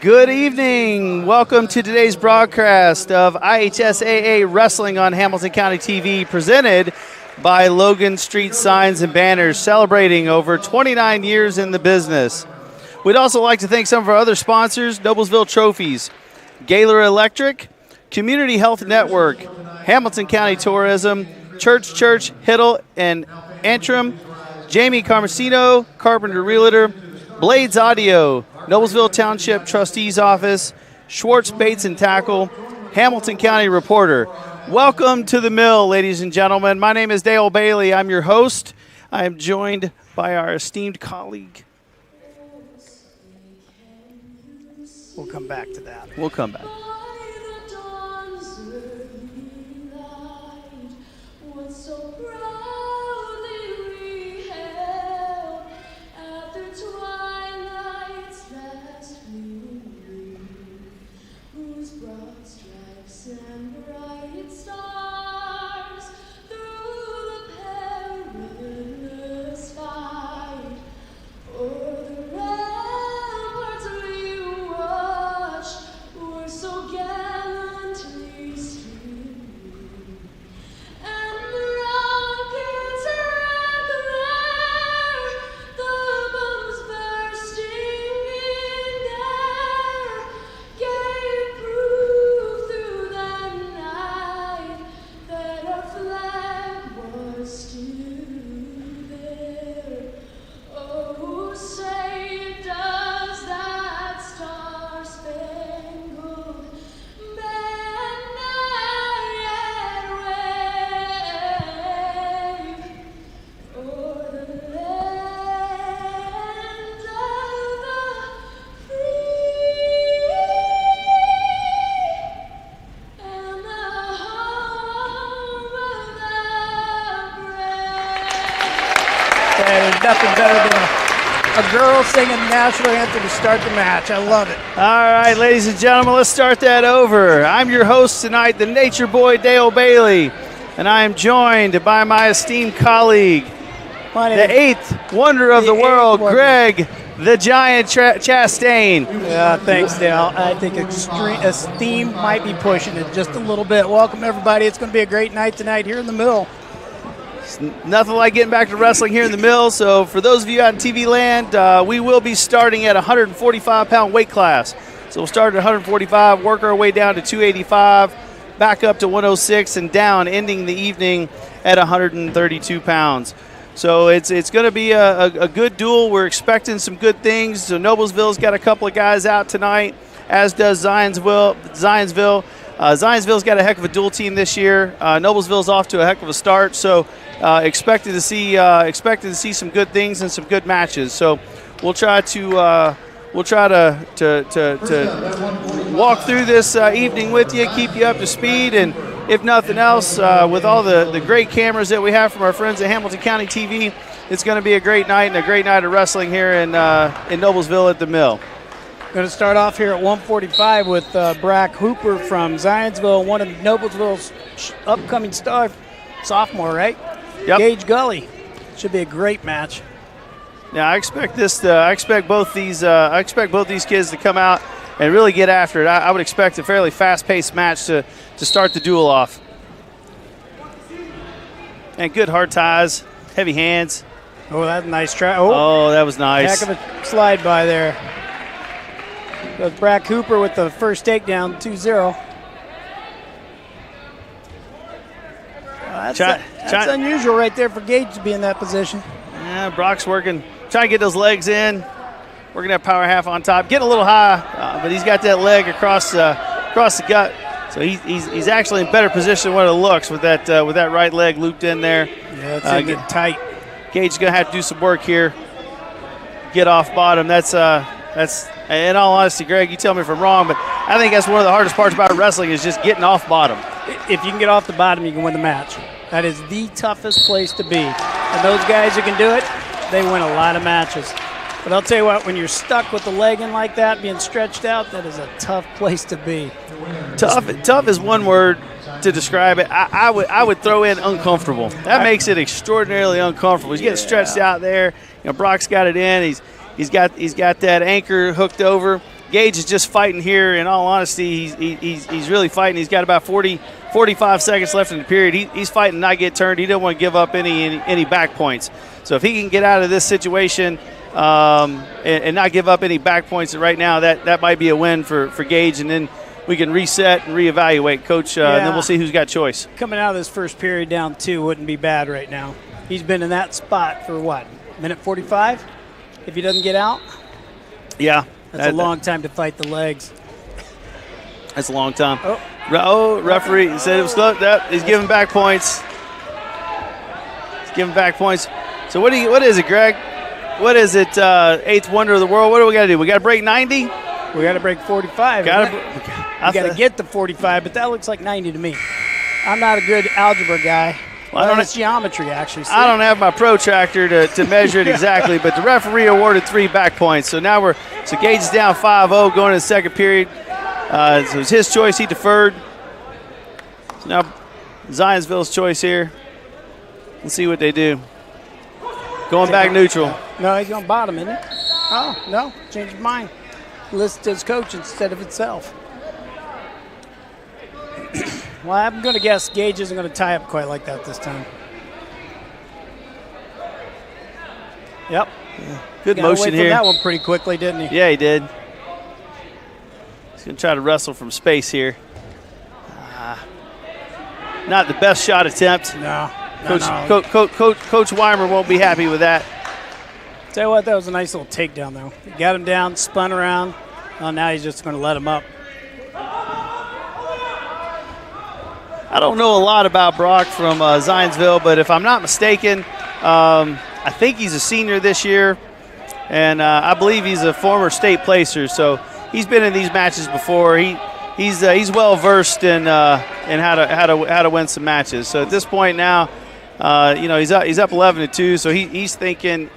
Good evening. Welcome to today's broadcast of IHSAA Wrestling on Hamilton County TV, presented by Logan Street Signs and Banners, celebrating over 29 years in the business. We'd also like to thank some of our other sponsors: Noblesville Trophies, Gaylor Electric, Community Health Network, Hamilton County Tourism, Church, Hiddle, and Antrim, Jamie Carmesino, Carpenter Realtor, Blades Audio, Noblesville Township Trustee's Office, Schwartz Baits and Tackle, Hamilton County Reporter. Welcome to the mill, ladies and gentlemen. My name is Dale Bailey. I'm your host. I am joined by our esteemed colleague. We'll come back to that. We'll come back. Nothing better than a girl singing the national anthem to start the match. I love it. All right, ladies and gentlemen, let's start that over. I'm your host tonight, the Nature Boy, Dale Bailey, and I am joined by my esteemed colleague, the eighth wonder of the world, Greg, the Giant Chastain. Yeah, thanks, Dale. I think esteem might be pushing it just a little bit. Welcome, everybody. It's going to be a great night tonight here in the mill. Nothing like getting back to wrestling here in the mill. So for those of you out in TV land, we will be starting at 145-pound weight class. So we'll start at 145, work our way down to 285, back up to 106, and down, ending the evening at 132 pounds. So it's going to be a good duel. We're expecting some good things. So Noblesville's got a couple of guys out tonight, as does Zionsville. Zionsville's got a heck of a dual team this year. Noblesville's off to a heck of a start. So expected to see some good things and some good matches. So we'll try to walk through this evening with you, keep you up to speed, and if nothing else, with all the great cameras that we have from our friends at Hamilton County TV, it's going to be a great night and a great night of wrestling here in Noblesville at the mill. Going to start off here at 145 with Brack Hooper from Zionsville, one of Noblesville's upcoming star sophomore, right? Yep. Gage Gully. Should be a great match. Yeah, I expect both these kids to come out and really get after it. I would expect a fairly fast-paced match to start the duel off. And good hard ties, heavy hands. Oh, that's a nice try. Oh, that was nice. Heck of a slide by there. With Brack Hooper with the first takedown, 2-0. That's unusual right there for Gage to be in that position. Yeah, Brock's working, trying to get those legs in, working that power half on top, getting a little high, but he's got that leg across the gut, so he's actually in better position than what it looks with that right leg looped in there. Yeah, it's getting tight. Gage's gonna have to do some work here. Get off bottom. That's in all honesty, Greg, you tell me if I'm wrong, but I think that's one of the hardest parts about wrestling is just getting off bottom. If you can get off the bottom, you can win the match. That is the toughest place to be. And those guys who can do it, they win a lot of matches. But I'll tell you what, when you're stuck with the leg in like that, being stretched out, that is a tough place to be. Tough is one word to describe it. I would throw in uncomfortable. That makes it extraordinarily uncomfortable. He's getting stretched out there. You know, Brock's got it in. He's got that anchor hooked over. Gage is just fighting here. In all honesty, he's really fighting. He's got about 45 seconds left in the period. He's fighting to not get turned. He doesn't want to give up any back points. So if he can get out of this situation and not give up any back points right now, that might be a win for Gage, and then we can reset and reevaluate, Coach, and then we'll see who's got choice. Coming out of this first period down 2 wouldn't be bad right now. He's been in that spot for what, minute 45? If he doesn't get out? Yeah. That's a long time to fight the legs. That's a long time. Referee said it was close. He's giving back points. He's giving back points. So what is it, Greg? What is it, eighth wonder of the world? What do we got to do? We got to break 90? We got to break 45. We got to get to 45, but that looks like 90 to me. I'm not a good algebra guy. Well, it's geometry, actually. See? I don't have my protractor to measure it exactly, but the referee awarded 3 back points. So now Gage is down 5-0 going to the second period. So it was his choice. He deferred. So now Zionsville's choice here. Let's see what they do. Going back neutral. No, he's going bottom, isn't he? Oh, no. Changed his mind. Listed as coach instead of itself. Well, I'm going to guess Gage isn't going to tie up quite like that this time. Yep. Yeah. Good motion here. That one pretty quickly, didn't he? Yeah, he did. He's going to try to wrestle from space here. Not the best shot attempt. No. Coach Weimer won't be happy with that. Tell you what, that was a nice little takedown, though. He got him down, spun around. Oh, now he's just going to let him up. I don't know a lot about Brock from Zionsville, but if I'm not mistaken, I think he's a senior this year, and I believe he's a former state placer. So he's been in these matches before. He's well versed in how to win some matches. So at this point now, he's up 11-2. So he's thinking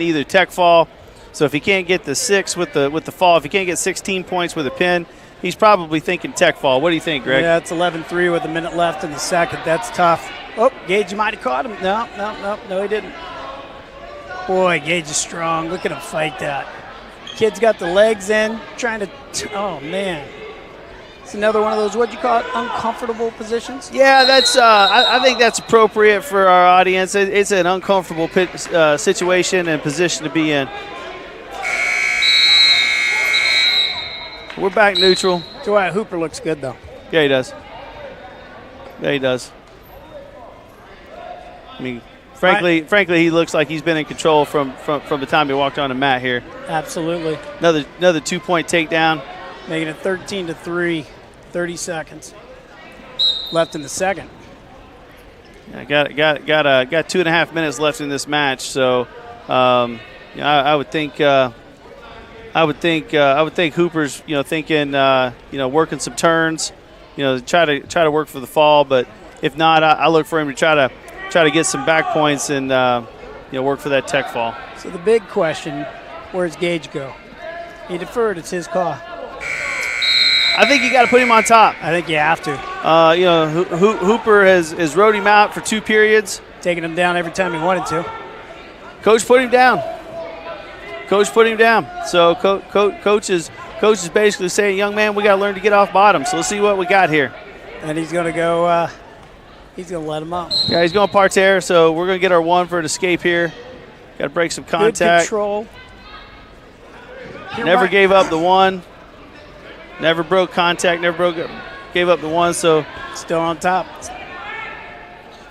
either tech fall. So if he can't get the 6 with the fall, if he can't get 16 points with a pin, he's probably thinking tech fall. What do you think, Greg? Yeah, it's 11-3 with a minute left in the second. That's tough. Oh, Gage might have caught him. No, he didn't. Boy, Gage is strong. Look at him fight that. Kid's got the legs in, trying to oh, man. It's another one of those, what'd you call it, uncomfortable positions? Yeah, that's. I think that's appropriate for our audience. It's an uncomfortable situation and position to be in. We're back neutral. So Hooper looks good, though. Yeah, he does. I mean, frankly, he looks like he's been in control from the time he walked on the mat here. Absolutely. Another 2-point takedown. Making it 13-3, 30 seconds left in the second. Yeah, got 2.5 minutes left in this match, so I would think. I would think Hooper's, thinking, working some turns, try to work for the fall. But if not, I look for him to try to get some back points and, work for that tech fall. So the big question, where's Gage go? He deferred. It's his call. I think you got to put him on top. I think you have to. Hooper has rode him out for 2 periods. Taking him down every time he wanted to. Coach put him down. So coach is basically saying, young man, we got to learn to get off bottom. So let's see what we got here. And he's going to go, he's going to let him up. Yeah, he's going parterre, so we're going to get our 1 for an escape here. Got to break some contact. Good control. Never gave up the 1. Never broke contact, gave up the 1, so. Still on top.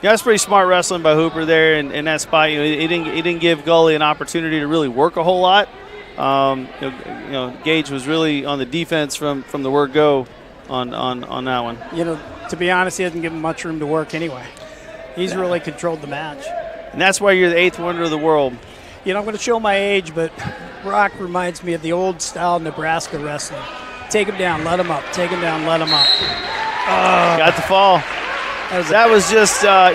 Yeah, that's pretty smart wrestling by Hooper there in that spot. He didn't give Gully an opportunity to really work a whole lot. Gage was really on the defense from the word go on that one. To be honest, he hasn't given much room to work anyway. He's really controlled the match. And that's why you're the 8th wonder of the world. I'm going to show my age, but Brock reminds me of the old style Nebraska wrestling. Take him down, let him up. Take him down, let him up. Got the fall. That was just, I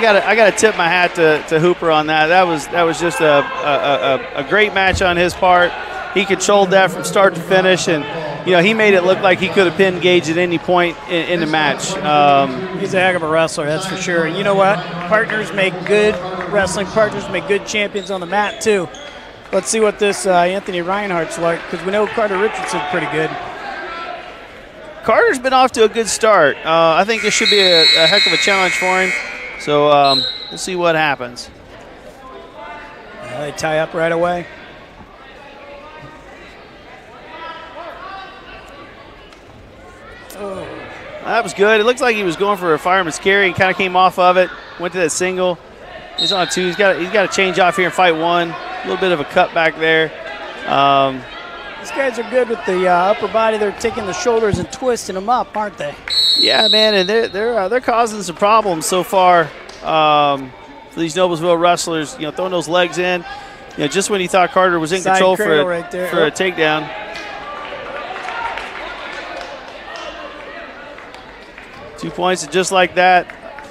got to tip my hat to Hooper on that. That was just a great match on his part. He controlled that from start to finish, and he made it look like he could have pinned Gage at any point in the match. He's a heck of a wrestler, that's for sure. And you know what? Partners make good wrestling partners, make good champions on the mat too. Let's see what this Anthony Reinhardt's like, because we know Carter Richardson's pretty good. Carter's been off to a good start. I think this should be a heck of a challenge for him. So we'll see what happens. They tie up right away. Oh. That was good. It looks like he was going for a fireman's carry. He kind of came off of it, went to that single. He's on 2. He's got to change off here and fight 1. A little bit of a cut back there. These guys are good with the upper body. They're taking the shoulders and twisting them up, aren't they? Yeah, man, and they're causing some problems so far for these Noblesville wrestlers. You know, throwing those legs in. You know, just when you thought Carter was in control for a takedown. Two points, and just like that,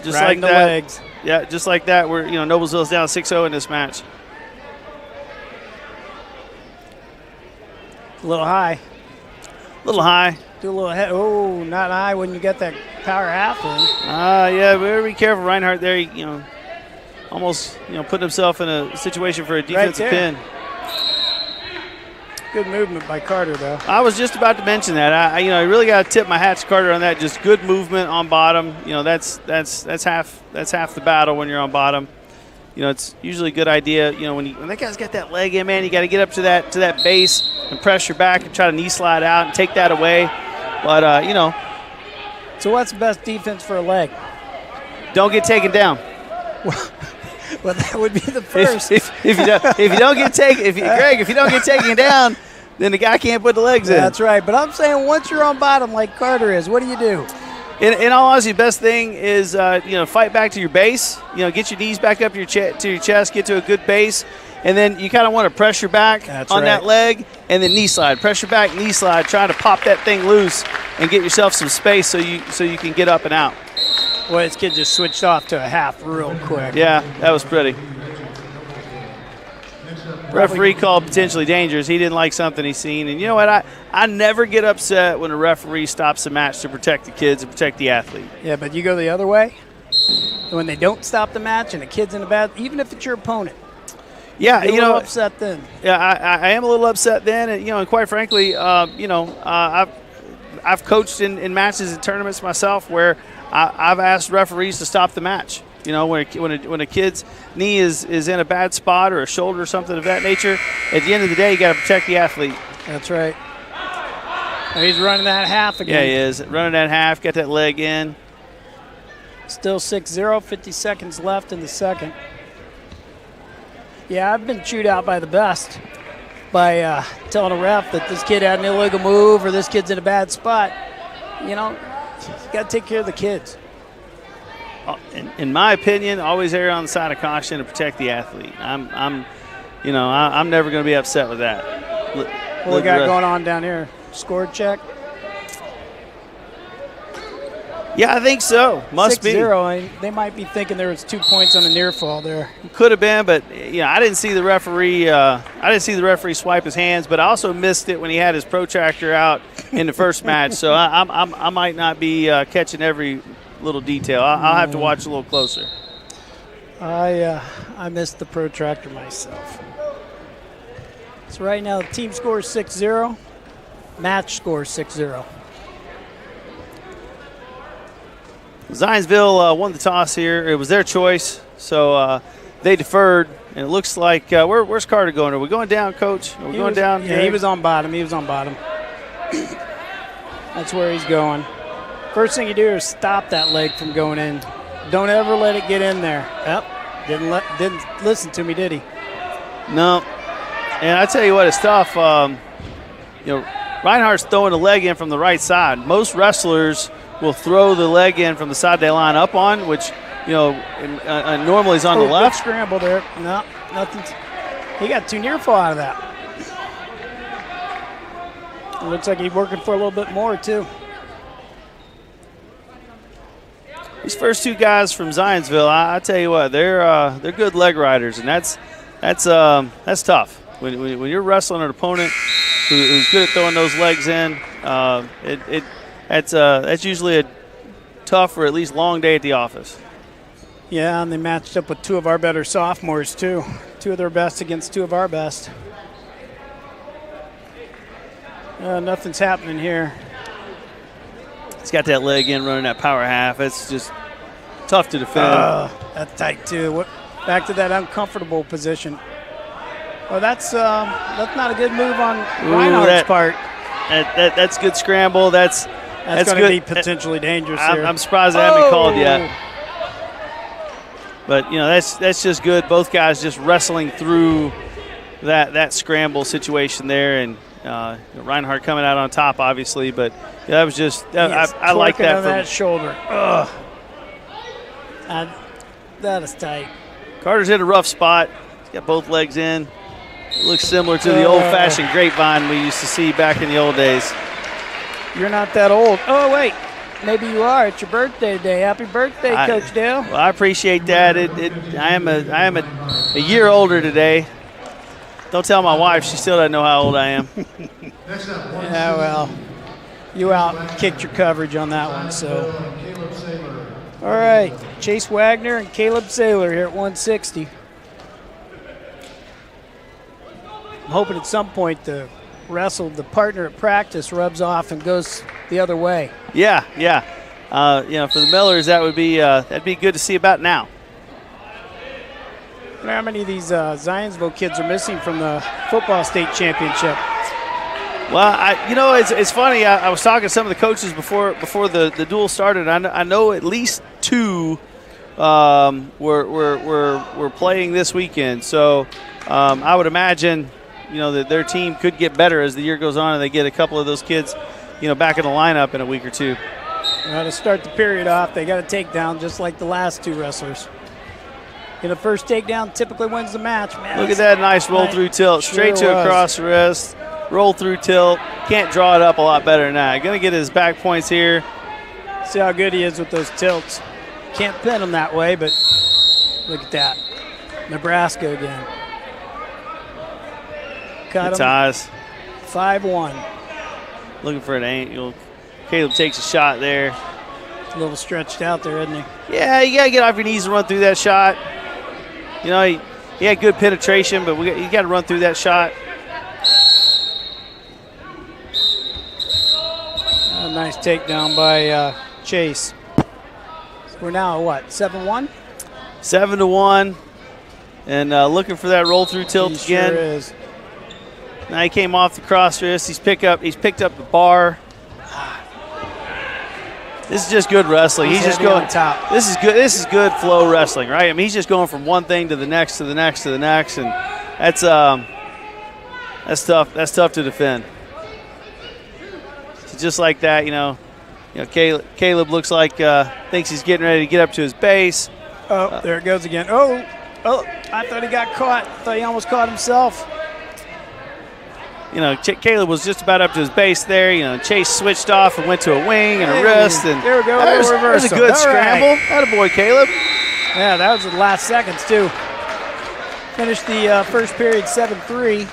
Riding the legs. Yeah, just like that. We're Noblesville's down 6-0 in this match. A little high. A little high. Do a little head. Oh, not high when you get that power half in. Yeah, we better be careful. Reinhardt there, almost put himself in a situation for a defensive pin. Good movement by Carter, though. I was just about to mention that. I really got to tip my hat to Carter on that. Just good movement on bottom. That's half the battle when you're on bottom. It's usually a good idea. When that guy's got that leg in, man, you got to get up to that base and pressure back and try to knee slide out and take that away. But So what's the best defense for a leg? Don't get taken down. Well, that would be the first. If you don't get taken down, then the guy can't put the legs in. That's right. But I'm saying once you're on bottom like Carter is, what do you do? In all honesty, the best thing is fight back to your base. Get your knees back up to your chest, get to a good base, and then you kind of want to pressure back that leg, and then knee slide. Pressure back, knee slide, trying to pop that thing loose and get yourself some space so you can get up and out. Well, this kid just switched off to a half real quick. Yeah, that was pretty. Referee called potentially dangerous. He didn't like something he seen. And you know what? I never get upset when a referee stops a match to protect the kids and protect the athlete. Yeah, but you go the other way. When they don't stop the match and the kid's in the bad, even if it's your opponent. Yeah, you're a little upset then. Yeah, I am a little upset then. And quite frankly, I've coached in matches and tournaments myself where I've asked referees to stop the match. When a kid's knee is in a bad spot or a shoulder or something of that nature, at the end of the day, you got to protect the athlete. That's right. Now he's running that half again. Yeah, he is. Running that half, got that leg in. Still 6-0, 50 seconds left in the second. Yeah, I've been chewed out by the best by telling a ref that this kid had an illegal move or this kid's in a bad spot. You got to take care of the kids. In my opinion, always err on the side of caution to protect the athlete. I'm never going to be upset with that. What we got going on down here? Score check? Yeah, I think so. Must 6-0. They might be thinking there was 2 points on the near fall there. Could have been, but I didn't see the referee. I didn't see the referee swipe his hands, but I also missed it when he had his protractor out in the first match. So I might not be catching every little detail. I'll have to watch a little closer. I missed the protractor myself. So right now the team scores 6-0. Match scores 6-0. Zionsville won the toss here. It was their choice, so they deferred. And it looks like where's Carter going? Are we going down, Coach? Are we going down? Yeah, he was on bottom. That's where he's going. First thing you do is stop that leg from going in. Don't ever let it get in there. Yep. Didn't listen to me, did he? No. And I tell you what, it's tough. Reinhardt's throwing the leg in from the right side. Most wrestlers will throw the leg in from the side they line up on, which normally is on the left. Good scramble there. No, nothing. He got too near fall out of that. It looks like he's working for a little bit more too. These first two guys from Zionsville, I tell you what, they're good leg riders, and that's tough. When you're wrestling an opponent who's good at throwing those legs in, that's usually a tough or at least long day at the office. Yeah, and they matched up with two of our better sophomores too. Two of their best against two of our best. Nothing's happening here. He's got that leg in running that power half. It's just tough to defend. That's tight too. Back to that uncomfortable position. Oh, that's not a good move on Reinhardt's part. That's good scramble. That's going to be potentially dangerous here. I'm surprised they haven't called yet. But, that's just good. Both guys just wrestling through that scramble situation there. And Reinhardt coming out on top, obviously. But that was just I like that. On that shoulder. That is tight. Carter's hit a rough spot. He's got both legs in. It looks similar to the old-fashioned grapevine we used to see back in the old days. You're not that old. Oh, wait. Maybe you are. It's your birthday today. Happy birthday, Coach Dale. Well, I appreciate that. I am a year older today. Don't tell my wife. She still doesn't know how old I am. Yeah, well, you out-kicked your coverage on that one. So, all right. Chase Wagner and Caleb Saylor here at 160. I'm hoping at some point the partner at practice rubs off and goes the other way. Yeah. For the Millers, that'd be good to see about now. I wonder how many of these Zionsville kids are missing from the football state championship. Well, it's funny. I was talking to some of the coaches before the duel started. I know at least two were playing this weekend. So I would imagine, that their team could get better as the year goes on and they get a couple of those kids, back in the lineup in a week or two. To start the period off, they got a takedown just like the last two wrestlers. The first takedown typically wins the match. Man, look at that nice roll-through tilt. Straight to across the wrist. Roll-through tilt. Can't draw it up a lot better than that. Going to get his back points here. See how good he is with those tilts. Can't pin him that way, but look at that. Nebraska again. Cut him. Ties. 5-1. Looking for an angle. Caleb takes a shot there. A little stretched out there, isn't he? Yeah, you got to get off your knees and run through that shot. He had good penetration, but you got to run through that shot. A nice takedown by Chase. So we're now at what, 7-1? 7-1. And looking for that roll-through tilt again. Sure is. Now he came off the cross wrist. He's picked up the bar. This is just good wrestling. He's just going top. This is good flow wrestling, right? I mean, he's just going from one thing to the next to the next to the next, and that's tough. That's tough to defend. So just like that, Caleb looks like thinks he's getting ready to get up to his base. Oh, there it goes again. Oh, I thought he got caught. I thought he almost caught himself. Caleb was just about up to his base there. Chase switched off and went to a wing and a wrist. And there we go. There's a good scramble. Attaboy, Caleb. Yeah, that was the last seconds, too. Finished the first period 7-3.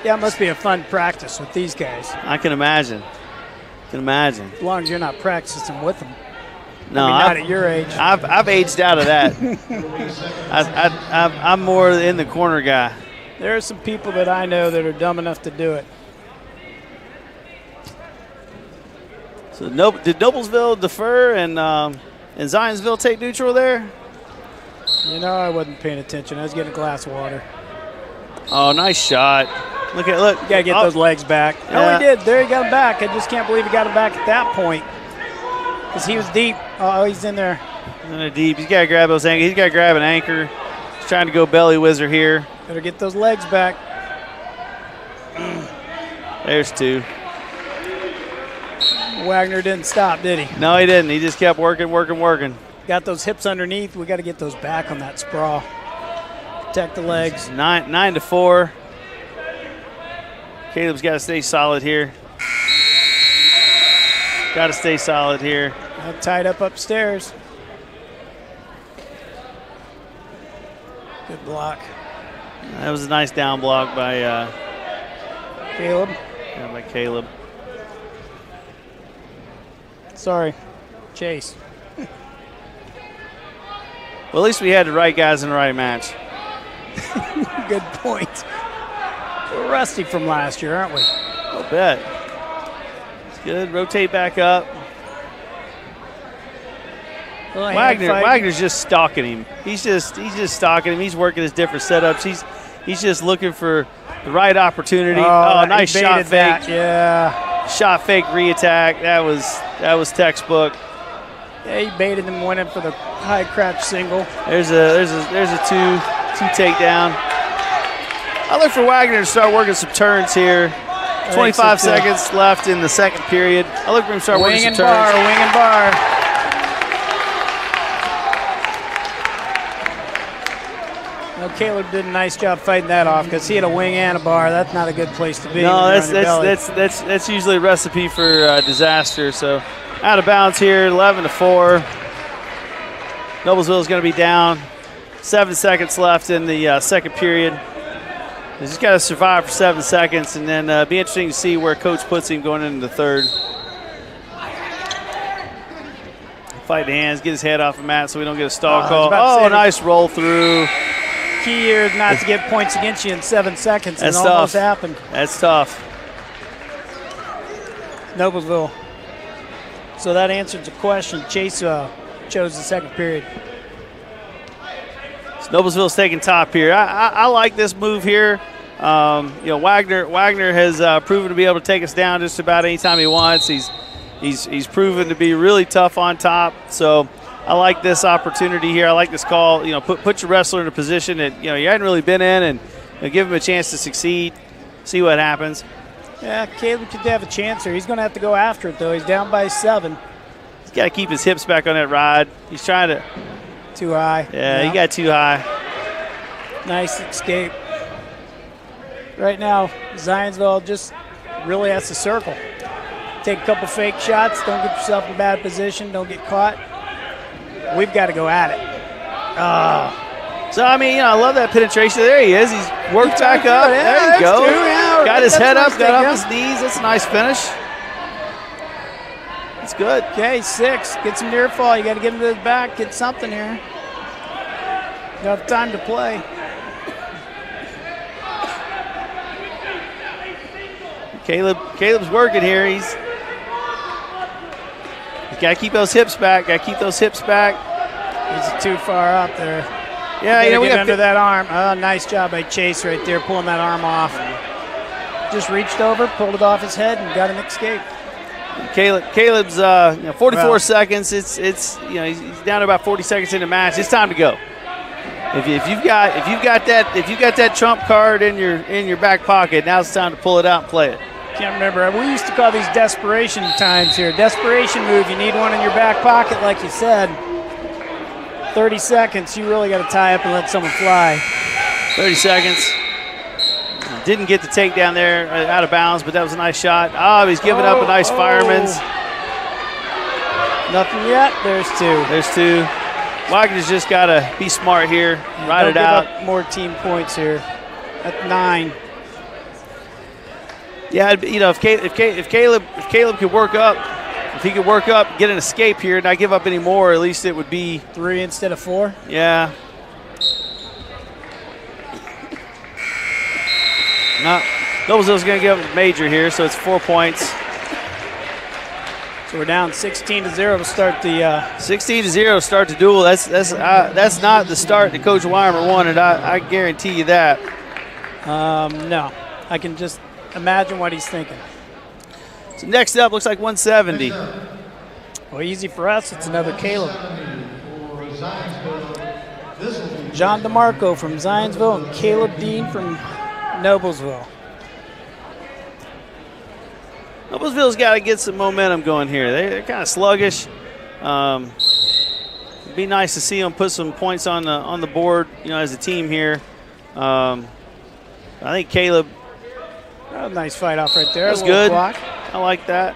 Yeah, it must be a fun practice with these guys. I can imagine. As long as you're not practicing with them. No, not at your age. I've aged out of that. I'm more in the corner guy. There are some people that I know that are dumb enough to do it. So did Noblesville defer and Zionsville take neutral there? I wasn't paying attention. I was getting a glass of water. Oh, nice shot. Look. You got to get those legs back. Yeah. Oh, he did. There he got him back. I just can't believe he got him back at that point. Because he was deep. Oh, he's in there. He's in there deep. He's got to grab those anchors. He's got to grab an anchor. He's trying to go belly whizzer here. Better get those legs back. There's two. Wagner didn't stop, did he? No, he didn't. He just kept working. Got those hips underneath. We got to get those back on that sprawl. Protect the legs. 9-4. Caleb's got to stay solid here. Tied up upstairs. Good block. That was a nice down block by Caleb. Yeah, by Caleb. Sorry, Chase. Well, at least we had the right guys in the right match. Good point. We're rusty from last year, aren't we? I'll bet. It's good. Rotate back up. Wagner's just stalking him. He's just stalking him. He's working his different setups. He's just looking for the right opportunity. Oh, nice shot fake. Yeah. Shot fake re-attack. That was textbook. Yeah, he baited him, went in for the high crouch single. There's a two takedown. I look for Wagner to start working some turns here. 25 seconds left in the second period. I look for him to start working some turns. Wing and bar. Well, Caleb did a nice job fighting that off because he had a wing and a bar. That's not a good place to be. No, that's usually a recipe for disaster. So out of bounds here, 11-4. Noblesville is going to be down. 7 seconds left in the second period. He's just got to survive for 7 seconds, and then be interesting to see where Coach puts him going into the third. Fight the hands, get his head off the mat so we don't get a stall call. Oh, nice roll through. Key here is not to get points against you in 7 seconds. That's and tough. Almost happened. That's tough. Noblesville. So that answers the question. Chase chose the second period. So Noblesville's taking top here. I like this move here. Wagner has proven to be able to take us down just about any time he wants. He's proven to be really tough on top. So I like this opportunity here. I like this call. Put your wrestler in a position that you hadn't really been in, and give him a chance to succeed. See what happens. Yeah, Caleb could have a chance here. He's going to have to go after it though. He's down by 7. He's got to keep his hips back on that rod. He's trying to. Too high. Yeah, he got too high. Nice escape. Right now, Zionsville just really has to circle. Take a couple fake shots. Don't get yourself in a bad position. Don't get caught. We've got to go at it. So, I love that penetration. There he is. He's worked back up. Yeah, there you go. Yeah, got his head up, got off his knees. That's a nice finish. That's good. Okay, 6. Get some near fall. You got to get him to the back. Get something here. You have time to play. Caleb's working here. He's got to keep those hips back. He's too far out there. Yeah, we got under that arm. Oh, nice job by Chase right there, pulling that arm off. Just reached over, pulled it off his head, and got an escape. Caleb's 44 seconds. It's he's down to about 40 seconds in the match. It's time to go. If you've got that trump card in your back pocket, now it's time to pull it out and play it. Can't remember. We used to call these desperation times here. Desperation move. You need one in your back pocket, like you said. 30 seconds. You really got to tie up and let someone fly. 30 seconds. Didn't get the takedown there out of bounds, but that was a nice shot. Oh, he's giving up a nice fireman's. Nothing yet. There's two. Wagner's just got to be smart here, ride it out. Give up more team points here. At 9. Yeah, if Caleb could work up, if he could work up, get an escape here, not give up any more, at least it would be 3 instead of 4. Yeah. Noblesville's going to give up a major here, so it's 4 points. So we're down 16-0 to start the 16-0 to start the duel. That's not the start that Coach Weimer wanted. I guarantee you that. No, I can just imagine what he's thinking. So next up looks like 170. Well, easy for us. It's another Caleb. John DeMarco from Zionsville and Caleb Dean from Noblesville. Noblesville's got to get some momentum going here. They're kind of sluggish. It'd be nice to see them put some points on the board, as a team here. I think Caleb. Oh, nice fight off right there. That's good. Block. I like that.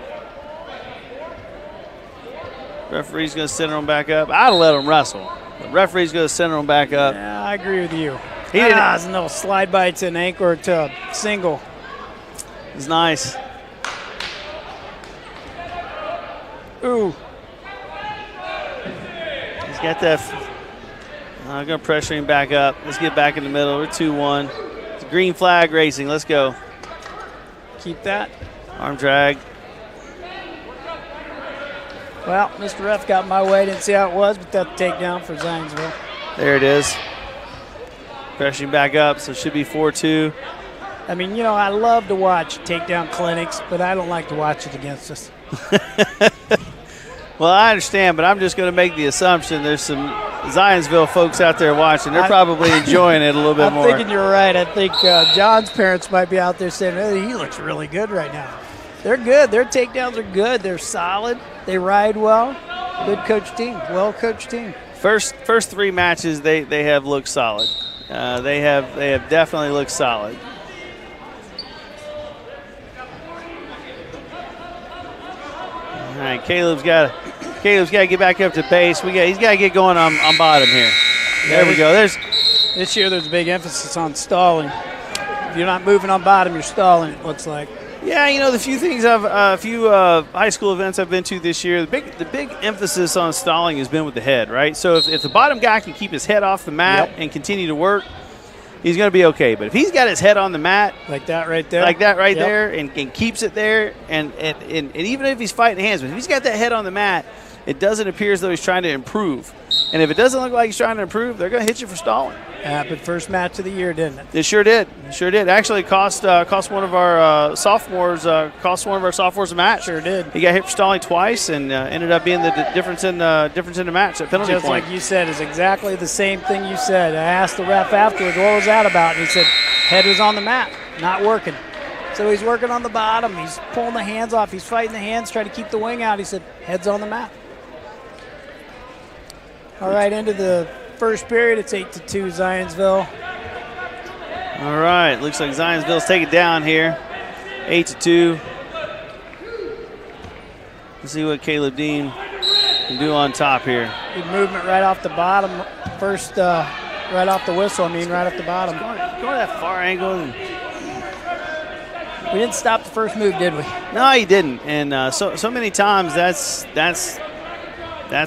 Referee's going to center him back up. I'd have let him wrestle. The referee's going to center him back up. Yeah, I agree with you. It's a little slide by to an ankle or to a single. It's nice. Ooh. He's got that. I'm going to pressure him back up. Let's get back in the middle. We're 2-1. green flag racing. Let's go. Keep that. Arm drag. Well, Mr. Ref got my way. Didn't see how it was, but that's a takedown for Zionsville. There it is. Pressuring back up, so it should be 4-2. I mean, you know, I love to watch takedown clinics, but I don't like to watch it against us. Well, I understand, but I'm just going to make the assumption there's some Zionsville folks out there watching. They're probably enjoying it a little bit more. I'm thinking you're right. I think John's parents might be out there saying, hey, he looks really good right now. They're good. Their takedowns are good. They're solid. They ride well. Good coach team. Well-coached team. First 3 matches, they have looked solid. They have definitely looked solid. All right, Caleb's got to get back up to pace. He's got to get going on bottom here. There we go. This year there's a big emphasis on stalling. If you're not moving on bottom, you're stalling, it looks like. Yeah, you know, the few things high school events I've been to this year, the big emphasis on stalling has been with the head, right? So if the bottom guy can keep his head off the mat and continue to work, he's going to be okay. But if he's got his head on the mat, like that right there, there, and keeps it there, and even if he's fighting hands, but if he's got that head on the mat, it doesn't appear as though he's trying to improve. And if it doesn't look like he's trying to improve, they're going to hit you for stalling. Happened first match of the year, didn't it? It sure did. Actually, cost one of our sophomores a match. Sure did. He got hit for stalling twice and ended up being the difference in the match. That penalty Just point. like you said, is exactly the same thing you said. I asked the ref afterwards, what was that about? And he said, head was on the mat, not working. So he's working on the bottom. He's pulling the hands off. He's fighting the hands, trying to keep the wing out. He said, head's on the mat. All right, into the first period, it's 8-2 Zionsville. All right, looks like Zionsville's taking down here, 8-2. Let's see what Caleb Dean can do on top here. Good movement right off the bottom. First, right off the whistle, right off the bottom. Going that far angle. We didn't stop the first move, did we? No, he didn't. And so many times that's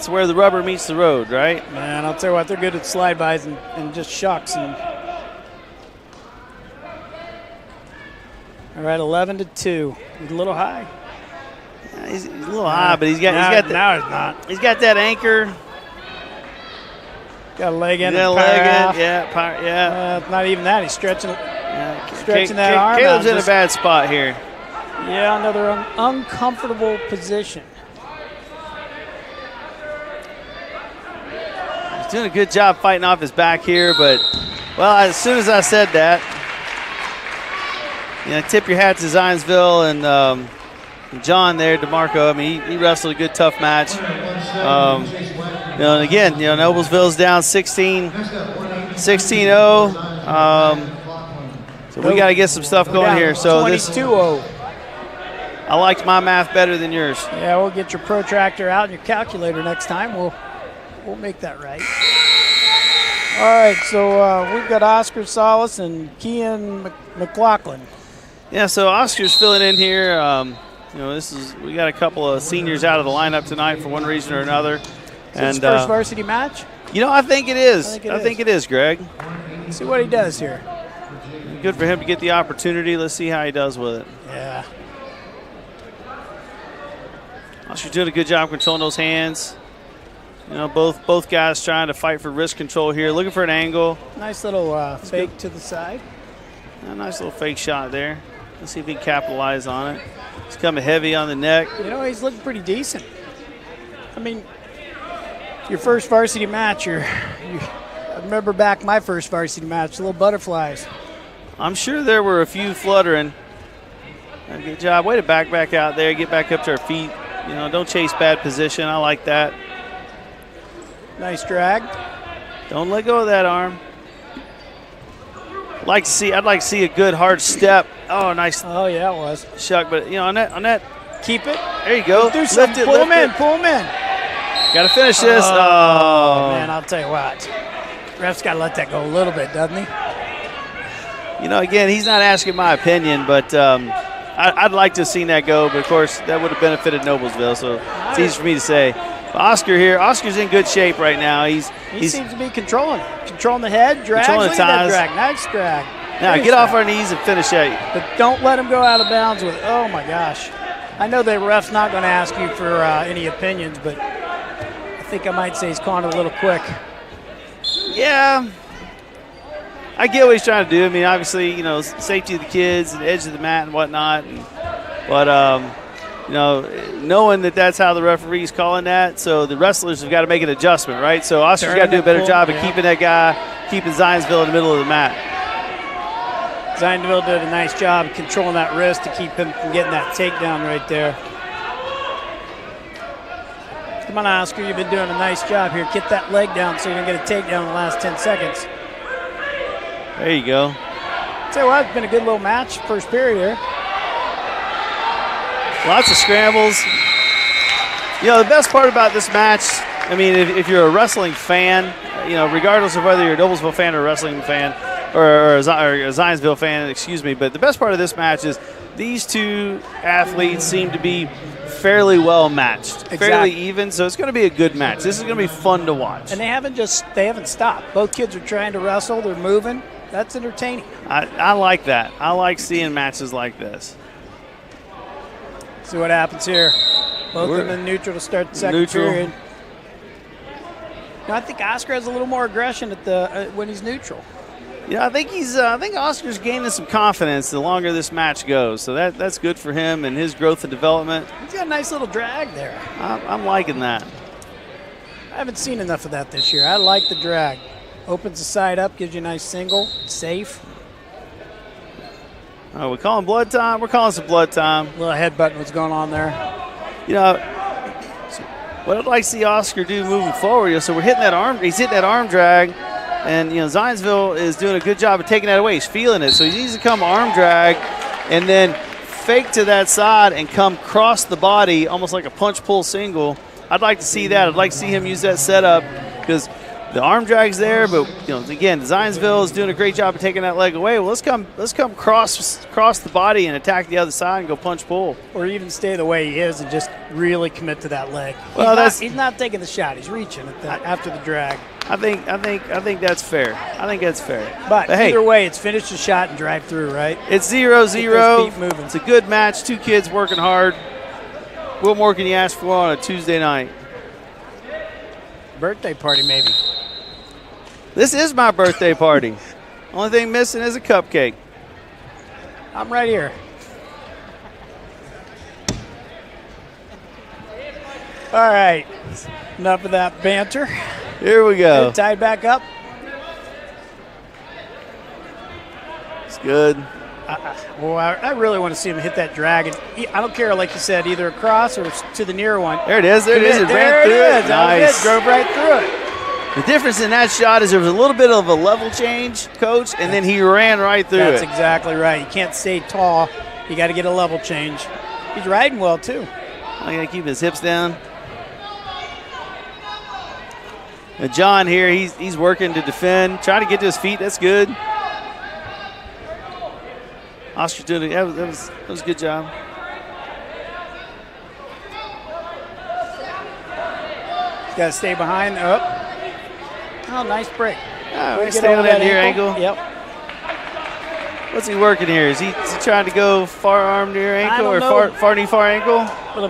where the rubber meets the road, right? Man, I'll tell you what, they're good at slide-bys and just shucks. And all right, 11-2. He's a little high. Yeah, he's a little high, but he's got that anchor. Got a leg in. Got a leg in. Yeah. Not even that. He's stretching that arm. Caleb's in a bad spot here. Yeah, another uncomfortable position. Doing a good job fighting off his back here, but, well, as soon as I said that, tip your hat to Zionsville and John there, DeMarco. I mean, he wrestled a good, tough match. And again, Noblesville's down 16-0. So we got to get some stuff going here. So 22-0. I liked my math better than yours. Yeah, we'll get your protractor out and your calculator next time. We'll make that right. All right, so we've got Oscar Solace and Keon Mclaughlin. Yeah, so Oscar's filling in here. We got a couple of seniors out of the lineup tonight for one reason or another. And his first varsity match? I think it is. I think it is, Greg. Let's see what he does here. Good for him to get the opportunity. Let's see how he does with it. Yeah. Oscar's doing a good job controlling those hands. Both guys trying to fight for wrist control here, looking for an angle. Nice little fake to the side. A nice little fake shot there. Let's see if he can capitalize on it. He's coming heavy on the neck. He's looking pretty decent. I mean, your first varsity match, I remember back my first varsity match, little butterflies. I'm sure there were a few fluttering. Good job. Way to back out there, get back up to our feet. Don't chase bad position. I like that. Nice drag. Don't let go of that arm. I'd like to see a good hard step. Oh, nice. Oh yeah, it was. Shuck, but on that. Keep it. There you go. Do something. Pull him in. Got to finish this. Oh man, I'll tell you what. Ref's got to let that go a little bit, doesn't he? Again, he's not asking my opinion, but I'd like to have seen that go. But of course, that would have benefited Noblesville, so it's easy for me to say. Oscar here. Oscar's in good shape right now. He seems to be controlling the head, drag. Controlling the ties. Drag. Nice drag. Now get off our knees and finish that. But don't let him go out of bounds with, oh my gosh. I know the ref's not going to ask you for any opinions, but I think I might say he's calling it a little quick. Yeah. I get what he's trying to do. I mean, obviously, you know, safety of the kids and the edge of the mat and whatnot. But, you know, knowing that that's how the referee's calling that, so the wrestlers have got to make an adjustment, right? So Oscar's got to do a better job of keeping that guy, keeping Zionsville in the middle of the mat. Zionsville did a nice job of controlling that wrist to keep him from getting that takedown right there. Come on, Oscar, you've been doing a nice job here. Get that leg down so you can get a takedown in the last 10 seconds. There you go. Tell you what, it's been a good little match, first period here. Lots of scrambles. You know, the best part about this match, I mean, if you're a wrestling fan, you know, regardless of whether you're a Noblesville fan or a wrestling fan, or a Zionsville fan, excuse me, but the best part of this match is these two athletes seem to be fairly well matched, fairly even, so it's going to be a good match. This is going to be fun to watch. And they haven't stopped. Both kids are trying to wrestle, they're moving. That's entertaining. I like that. I like seeing matches like this. See what happens here. Both of them in neutral to start the second period. Now, I think Oscar has a little more aggression at the when he's neutral. Yeah, I think I think Oscar's gaining some confidence the longer this match goes. So that's good for him and his growth and development. He's got a nice little drag there. I'm liking that. I haven't seen enough of that this year. I like the drag. Opens the side up, gives you a nice single, safe. Oh, we're calling blood time. We're calling some blood time. A little headbutting what's going on there. You know, what I'd like to see Oscar do moving forward. So we're hitting that arm. He's hitting that arm drag. And, you know, Zionsville is doing a good job of taking that away. He's feeling it. So he needs to come arm drag and then fake to that side and come cross the body almost like a punch-pull single. I'd like to see that. I'd like to see him use that setup because the arm drag's there. But, you know, again, Zionsville is doing a great job of taking that leg away. Well, let's come cross the body and attack the other side and go punch-pull. Or even stay the way he is and just really commit to that leg. Well, he's not taking the shot. He's reaching after the drag. I think that's fair. I think that's fair. But hey, either way, it's finish the shot and drive through, right? It's 0-0. It's a good match. Two kids working hard. What more can you ask for on a Tuesday night? Birthday party, maybe. This is my birthday party. Only thing missing is a cupcake. I'm right here. All right. Enough of that banter. Here we go. Tied back up. It's good. I really want to see him hit that drag. And I don't care, like you said, either across or to the near one. There it is. There it is. It ran through it. Nice. Drove right through it. The difference in that shot is there was a little bit of a level change, Coach, and then he ran right through it. That's exactly right. You can't stay tall. You got to get a level change. He's riding well, too. I got to keep his hips down. And John here, he's working to defend, trying to get to his feet. That's good. Oscar doing it. That was a good job. Got to stay behind. Oh, nice break. Stay on that near ankle. Yep. What's he working here? Is he trying to go far arm near ankle or far knee far ankle? But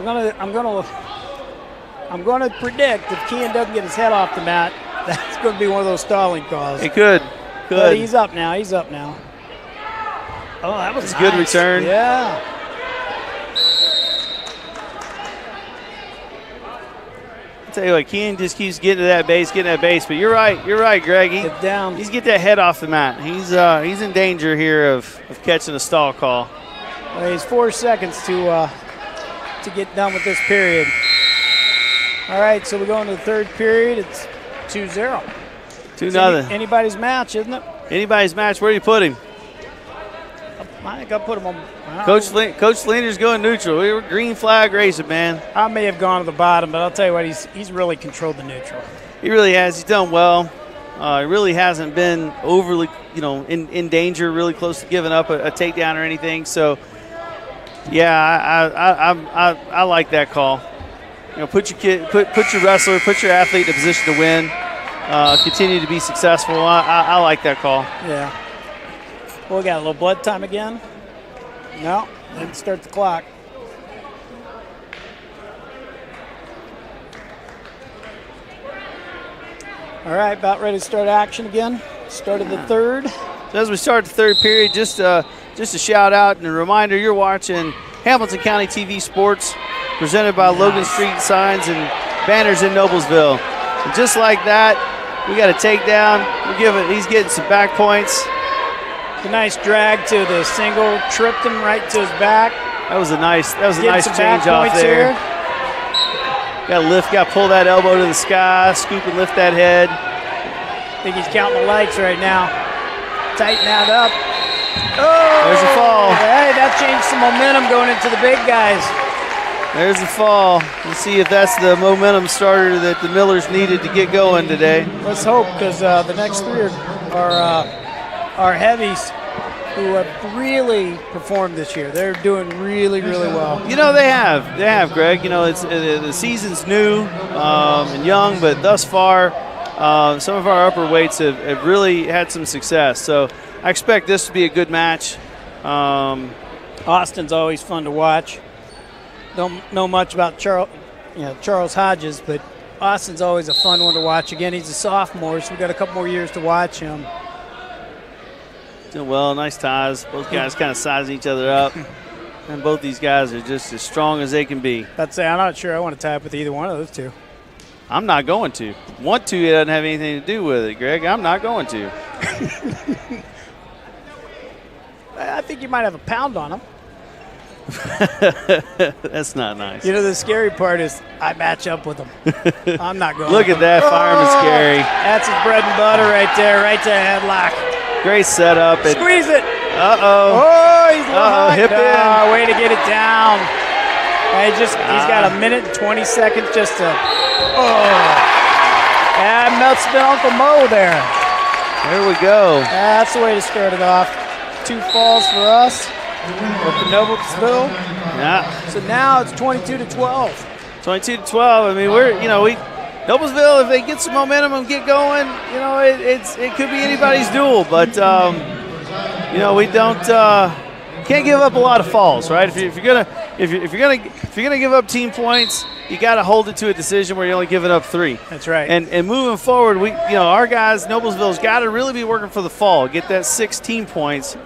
I'm gonna predict if Keon doesn't get his head off the mat, that's going to be one of those stalling calls. It could. But he's up now. Oh, that was a good return. Yeah. I'll tell you what, Keon just keeps getting to that base. But you're right, Greg. He's getting that head off the mat. He's in danger here of catching a stall call. Well, he's 4 seconds to get done with this period. All right, so we go into the third period. It's 2-0. 2-0. Anybody's match, isn't it? Anybody's match. Where do you put him? I think I'll put him on. Coach Leaner's going neutral. We were green flag racing, man. I may have gone to the bottom, but I'll tell you what, he's really controlled the neutral. He really has. He's done well. He really hasn't been overly, in danger, really close to giving up a takedown or anything. So, yeah, I like that call. Put your wrestler, put your athlete in a position to win. Continue to be successful. I like that call. Yeah. We got a little blood time again. No, didn't start the clock. All right, about ready to start action again. Started the third. So as we start the third period, just a shout out and a reminder, you're watching Hamilton County TV Sports presented by Logan Street Signs and Banners in Noblesville. And just like that, we got a takedown. He's getting some back points. A nice drag to the single, tripped him right to his back. That was a nice change off there. Got to lift, got to pull that elbow to the sky, scoop and lift that head. I think he's counting the lights right now. Tighten that up. Oh! There's a fall. Hey, that changed some momentum going into the big guys. There's the fall. Let's see if that's the momentum starter that the Millers needed to get going today. Let's hope, because the next three are heavies who have really performed this year. They're doing really, really well. You know, they have, Greg. You know, it's the season's new and young, but thus far, some of our upper weights have really had some success. So I expect this to be a good match. Austin's always fun to watch. Don't know much about Charles Hodges, but Austin's always a fun one to watch. Again, he's a sophomore, so we've got a couple more years to watch him. Doing well, nice ties. Both guys kind of sizing each other up. And both these guys are just as strong as they can be. I'm not sure I want to tie up with either one of those two. I'm not going to. Want to, it doesn't have anything to do with it, Greg. I'm not going to. I think you might have a pound on him. That's not nice. You know, the scary part is I match up with him. I'm not going. Look at that, fireman scary. That's his bread and butter right there, right to the headlock. Great setup. Squeeze it. Uh-oh. Oh, he's locked. Hip in. Way to get it down. He's got a minute and 20 seconds just to. That must have been Uncle Mo there. There we go. That's the way to start it off. 2 falls for us. With the Noblesville. Yeah. So now it's 22-12. 22-12. I mean, Noblesville, if they get some momentum and get going, you know, it could be anybody's duel. But you know, we can't give up a lot of falls, right? If you're gonna give up team points, you got to hold it to a decision where you're only giving up 3. That's right. And moving forward, our guys, Noblesville's got to really be working for the fall, get that 16 points.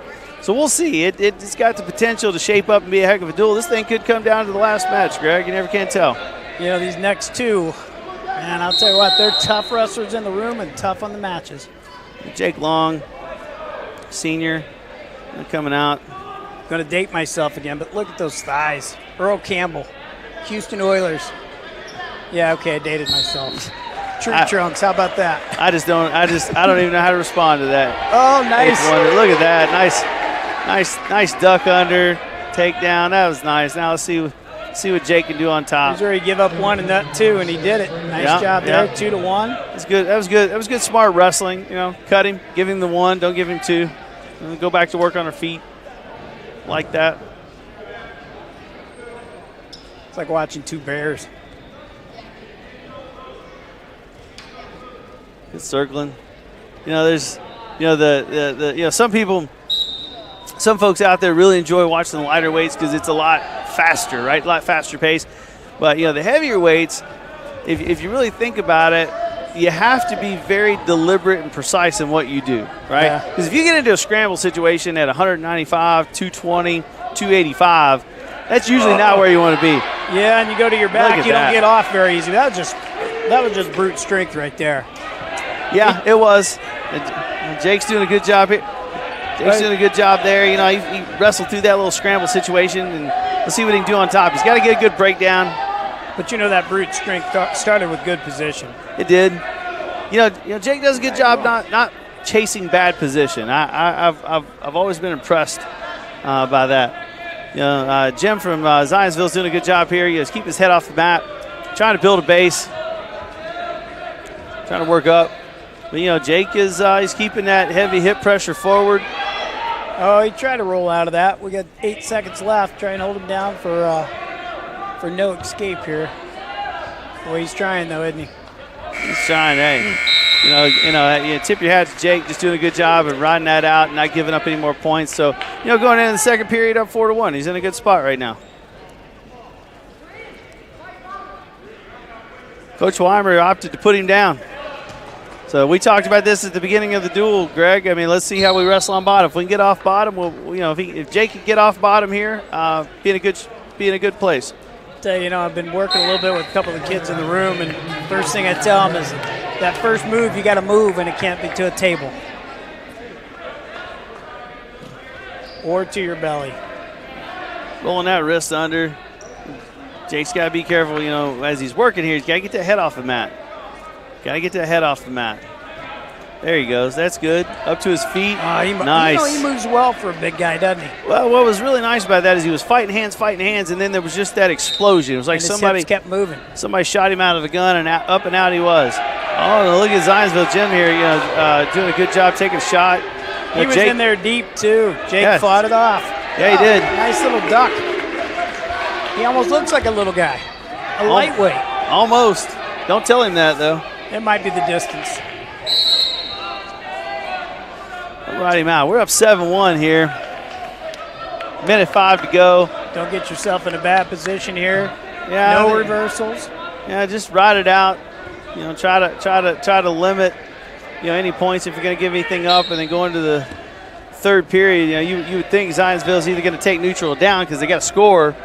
So we'll see. It's got the potential to shape up and be a heck of a duel. This thing could come down to the last match, Greg. You never can tell. You know, these next two, man, I'll tell you what, they're tough wrestlers in the room and tough on the matches. Jake Long, senior, coming out. I'm going to date myself again, but look at those thighs. Earl Campbell, Houston Oilers. Yeah, okay, I dated myself. Tree trunks, how about that? I don't even know how to respond to that. Oh, nice. Look at that. Nice duck under, takedown. That was nice. Now let's see what Jake can do on top. He's already give up 1 and that 2, and he did it. Nice job there, 2-1. That's good. That was good, smart wrestling. You know, cut him, give him the 1, don't give him 2. And go back to work on our feet like that. It's like watching 2 bears. Good circling. You know, there's, some folks out there really enjoy watching the lighter weights because it's a lot faster, right? A lot faster pace. But, you know, the heavier weights, if you really think about it, you have to be very deliberate and precise in what you do, right? Because if you get into a scramble situation at 195, 220, 285, that's usually not where you want to be. Yeah, and you go to your back, you don't get off very easy. That was just brute strength right there. Yeah, it was. Jake's doing a good job here. Jake's doing a good job there. You know, he wrestled through that little scramble situation, and let's see what he can do on top. He's got to get a good breakdown. But you know that brute strength started with good position. It did. You know, Jake does a good job not chasing bad position. I've always been impressed by that. You know, Jim from Zionsville is doing a good job here. He just keep his head off the mat, trying to build a base, trying to work up. But, you know, Jake is he's keeping that heavy hip pressure forward. Oh, he tried to roll out of that. We got 8 seconds left. Try and hold him down for no escape here. Well, he's trying, though, isn't he? He's trying, hey. You tip your hat to Jake, just doing a good job of riding that out and not giving up any more points. So, going into the second period up 4-1. He's in a good spot right now. Coach Weimer opted to put him down. So we talked about this at the beginning of the duel, Greg. I mean, let's see how we wrestle on bottom. If we can get off bottom, if Jake can get off bottom here, be in a good place. Tell you, I've been working a little bit with a couple of the kids in the room, and first thing I tell them is that first move, you got to move, and it can't be to a table or to your belly. Rolling that wrist under. Jake's got to be careful, as he's working here. He's got to get that head off the mat. Got to get that head off the mat. There he goes. That's good. Up to his feet. Nice. He moves well for a big guy, doesn't he? Well, what was really nice about that is he was fighting hands, and then there was just that explosion. It was like somebody kept moving. Somebody shot him out of a gun, and up and out he was. Oh, look at Zionsville Jim here, doing a good job taking a shot. He was in there deep, too. Jake fought it off. Yeah, he did. Nice little duck. He almost looks like a little guy. A lightweight. Almost. Don't tell him that, though. It might be the distance. I'll ride him out. We're up 7-1 here. Minute 5 to go. Don't get yourself in a bad position here. Yeah. No reversals. Yeah, just ride it out. Try to limit, any points if you're going to give anything up, and then go into the third period. You would think Zionsville's either going to take neutral down because they got to score,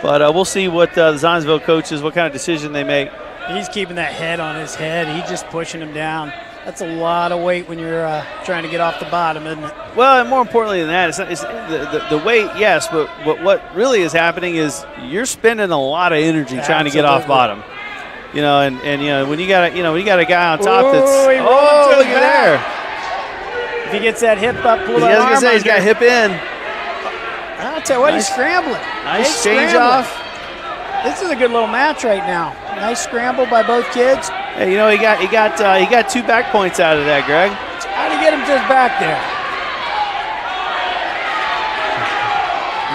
but we'll see what the Zionsville coaches, what kind of decision they make. He's keeping that head on his head. He's just pushing him down. That's a lot of weight when you're trying to get off the bottom, isn't it? Well, and more importantly than that, it's the weight, yes, but what really is happening is you're spending a lot of energy trying to get off bottom. And when you got a guy on top look at there. If he gets that hip up, pull that arm. I was gonna say he's got hip in. I'll tell you what, he's scrambling. Nice change off. This is a good little match right now. Nice scramble by both kids. Hey, he got 2 back points out of that, Greg. How do you get him just back there?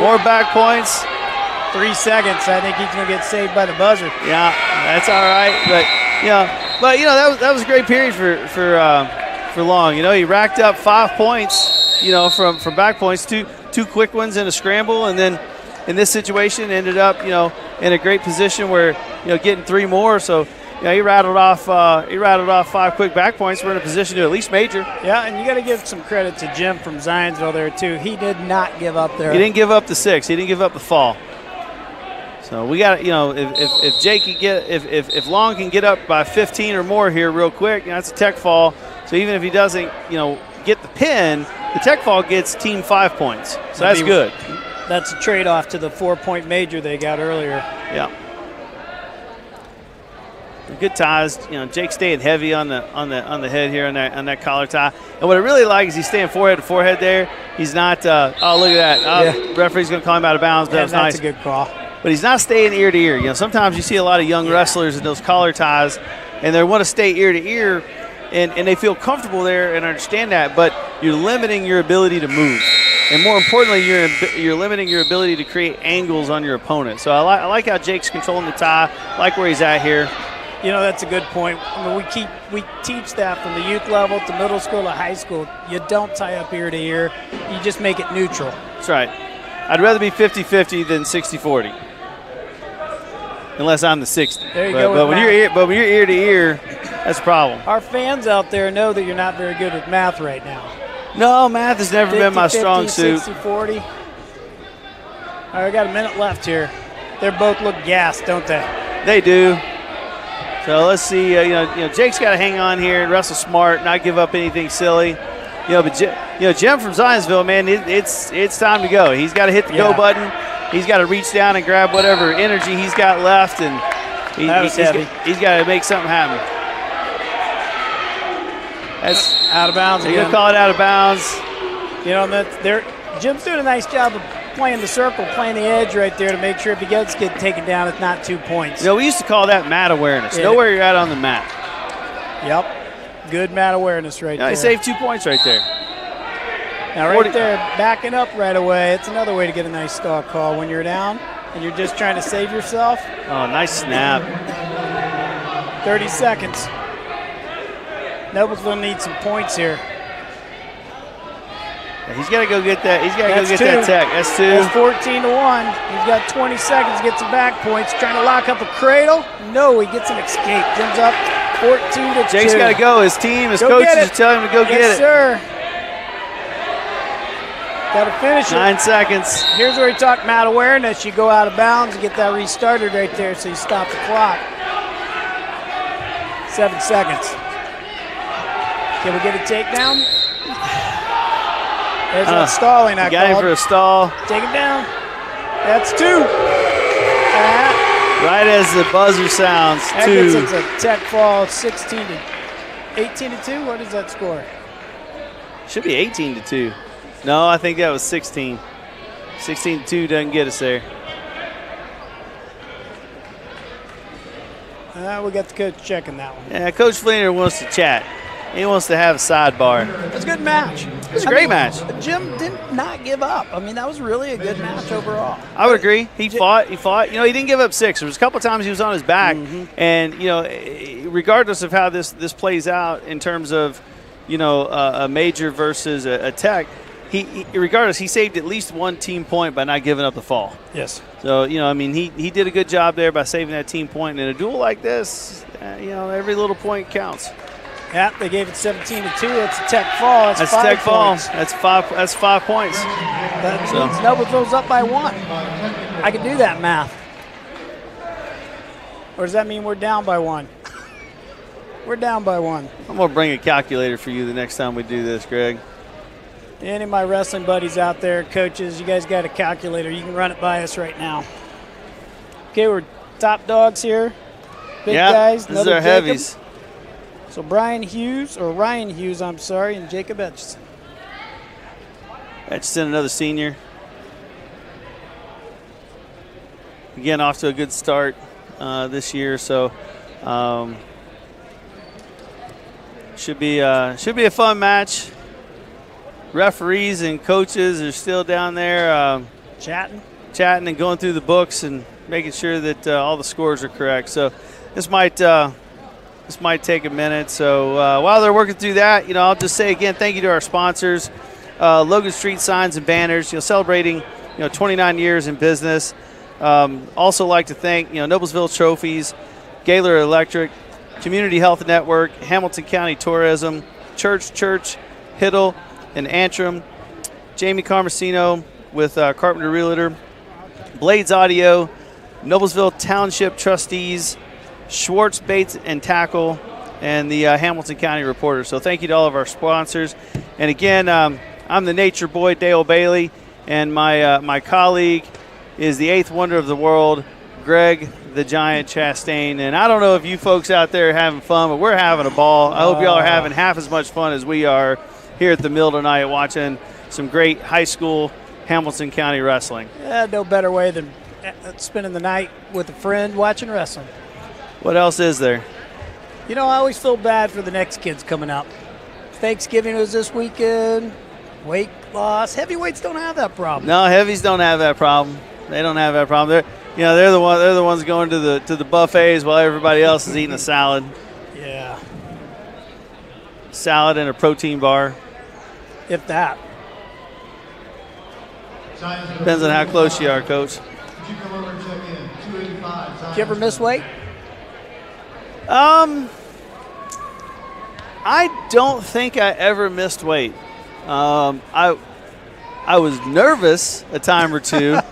More back points. 3 seconds. I think he's going to get saved by the buzzer. Yeah, that's all right. That was a great period for Long. He racked up 5 points. From back points, two quick ones and a scramble, and then in this situation ended up in a great position where getting 3 more. So he rattled off 5 quick back points. We're in a position to at least major. Yeah, and you got to give some credit to Jim from Zionsville there too. He did not give up there. He didn't give up the 6. He didn't give up the fall. So we got if Jake can if Long can get up by 15 or more here real quick, that's a tech fall. So even if he doesn't get the pin, the tech fall gets team 5 points. So that's good. That's a trade-off to the 4-point major they got earlier. Yeah. Good ties. Jake staying heavy on the head here on that collar tie. And what I really like is he's staying forehead to forehead there. He's not. Oh, look at that. Referee's going to call him out of bounds. That was nice. That's a good call. But he's not staying ear to ear. Sometimes you see a lot of young wrestlers in those collar ties, and they want to stay ear to ear, and they feel comfortable there and understand that. But you're limiting your ability to move. And more importantly, you're limiting your ability to create angles on your opponent. So I like how Jake's controlling the tie. I like where he's at here. That's a good point. I mean, we teach that from the youth level to middle school to high school. You don't tie up ear to ear. You just make it neutral. That's right. I'd rather be 50-50 than 60-40. Unless I'm the 60. There you go. But when you're ear to ear, that's a problem. Our fans out there know that you're not very good with math right now. No, math has never been my strong suit. 60-40. All right, we got a minute left here. They both look gassed, don't they? They do. So let's see. Jake's got to hang on here and wrestle smart, not give up anything silly. But Jim from Zionsville, man, it's time to go. He's got to hit the go button. He's got to reach down and grab whatever energy he's got left, and he's got to make something happen. That's out of bounds again. They're going to call it out of bounds. Jim's doing a nice job of playing the circle, playing the edge right there to make sure if he gets taken down, it's not 2 points. We used to call that mat awareness. Know where you're at on the mat. Yep. Good mat awareness right there. He saved 2 points right there. Now right there, backing up right away, it's another way to get a nice stall call when you're down and you're just trying to save yourself. Oh, nice snap. 30 seconds. Noblesville needs some points here. He's got to go get that. He's got to go get two. that tech. That's 2. That's 14-1. He's got 20 seconds, gets some back points. Trying to lock up a cradle. No, he gets an escape. Jim's up 14-2. Jake's got to go. His team, his coaches are telling him to go get it. Yes, sir. Got to finish it. 9 seconds. Here's where he talked about awareness. You go out of bounds and get that restarted right there, so you stop the clock. 7 seconds. Can we get a takedown? There's that stalling I got him for a stall. Take him down. That's 2. Right as the buzzer sounds, 2. It's a tech fall, 18-2. What is that score? Should be 18-2. No, I think that was 16. 16-2 doesn't get us there. We got the coach checking that one. Yeah, Coach Fleener wants to chat. He wants to have a sidebar. It was a good match. It was a great match. Jim did not give up. I mean, that was really a good match overall. I would agree. He fought. You know, he didn't give up 6. There was a couple times he was on his back. And, you know, regardless of how this plays out in terms of, you know, a major versus a tech, regardless, he saved at least one team point by not giving up the fall. Yes. So, you know, I mean, he did a good job there by saving that team point. In a duel like this, you know, every little point counts. Yeah, they gave it 17-2. That's a tech fall. That's 5 tech points. fall. That's 5 points. That means Noblesville's up by 1. I can do that math. Or does that mean we're down by 1? We're down by 1. I'm going to bring a calculator for you the next time we do this, Greg. Any of my wrestling buddies out there, coaches, you guys got a calculator. You can run it by us right now. Okay, we're top dogs here. Big guys. This is our heavies. So Ryan Hughes, I'm sorry, and Jacob Etchison. Etchison, another senior. Again, off to a good start this year, so should be a fun match. Referees and coaches are still down there chatting and going through the books and making sure that all the scores are correct. So this might take a minute. So while they're working through that, you know, I'll just say again, thank you to our sponsors, Logan Street Signs and Banners. You know, celebrating 29 years in business. Also like to thank Noblesville Trophies, Gaylor Electric, Community Health Network, Hamilton County Tourism, Church, Hiddle, and Antrim, Jamie Carmesino with Carpenter Realtor, Blades Audio, Noblesville Township Trustees, Schwartz Baits and Tackle, and the Hamilton County Reporter. So thank you to all of our sponsors. And again, I'm the nature boy, Dale Bailey, and my colleague is the 8th wonder of the world, Greg the Giant Chastain. And I don't know if you folks out there are having fun, but we're having a ball. I hope y'all are having half as much fun as we are here at the mill tonight watching some great high school Hamilton County wrestling. Yeah, no better way than spending the night with a friend watching wrestling. What else is there? I always feel bad for the next kids coming up. Thanksgiving was this weekend. Weight loss. Heavyweights don't have that problem. No, heavies don't have that problem. They don't have that problem. They're the ones going to the buffets while everybody else is eating a salad. Yeah. Salad and a protein bar. If that. Depends on how close you are, Coach. Did you ever miss weight? I don't think I ever missed weight. I was nervous a time or two, and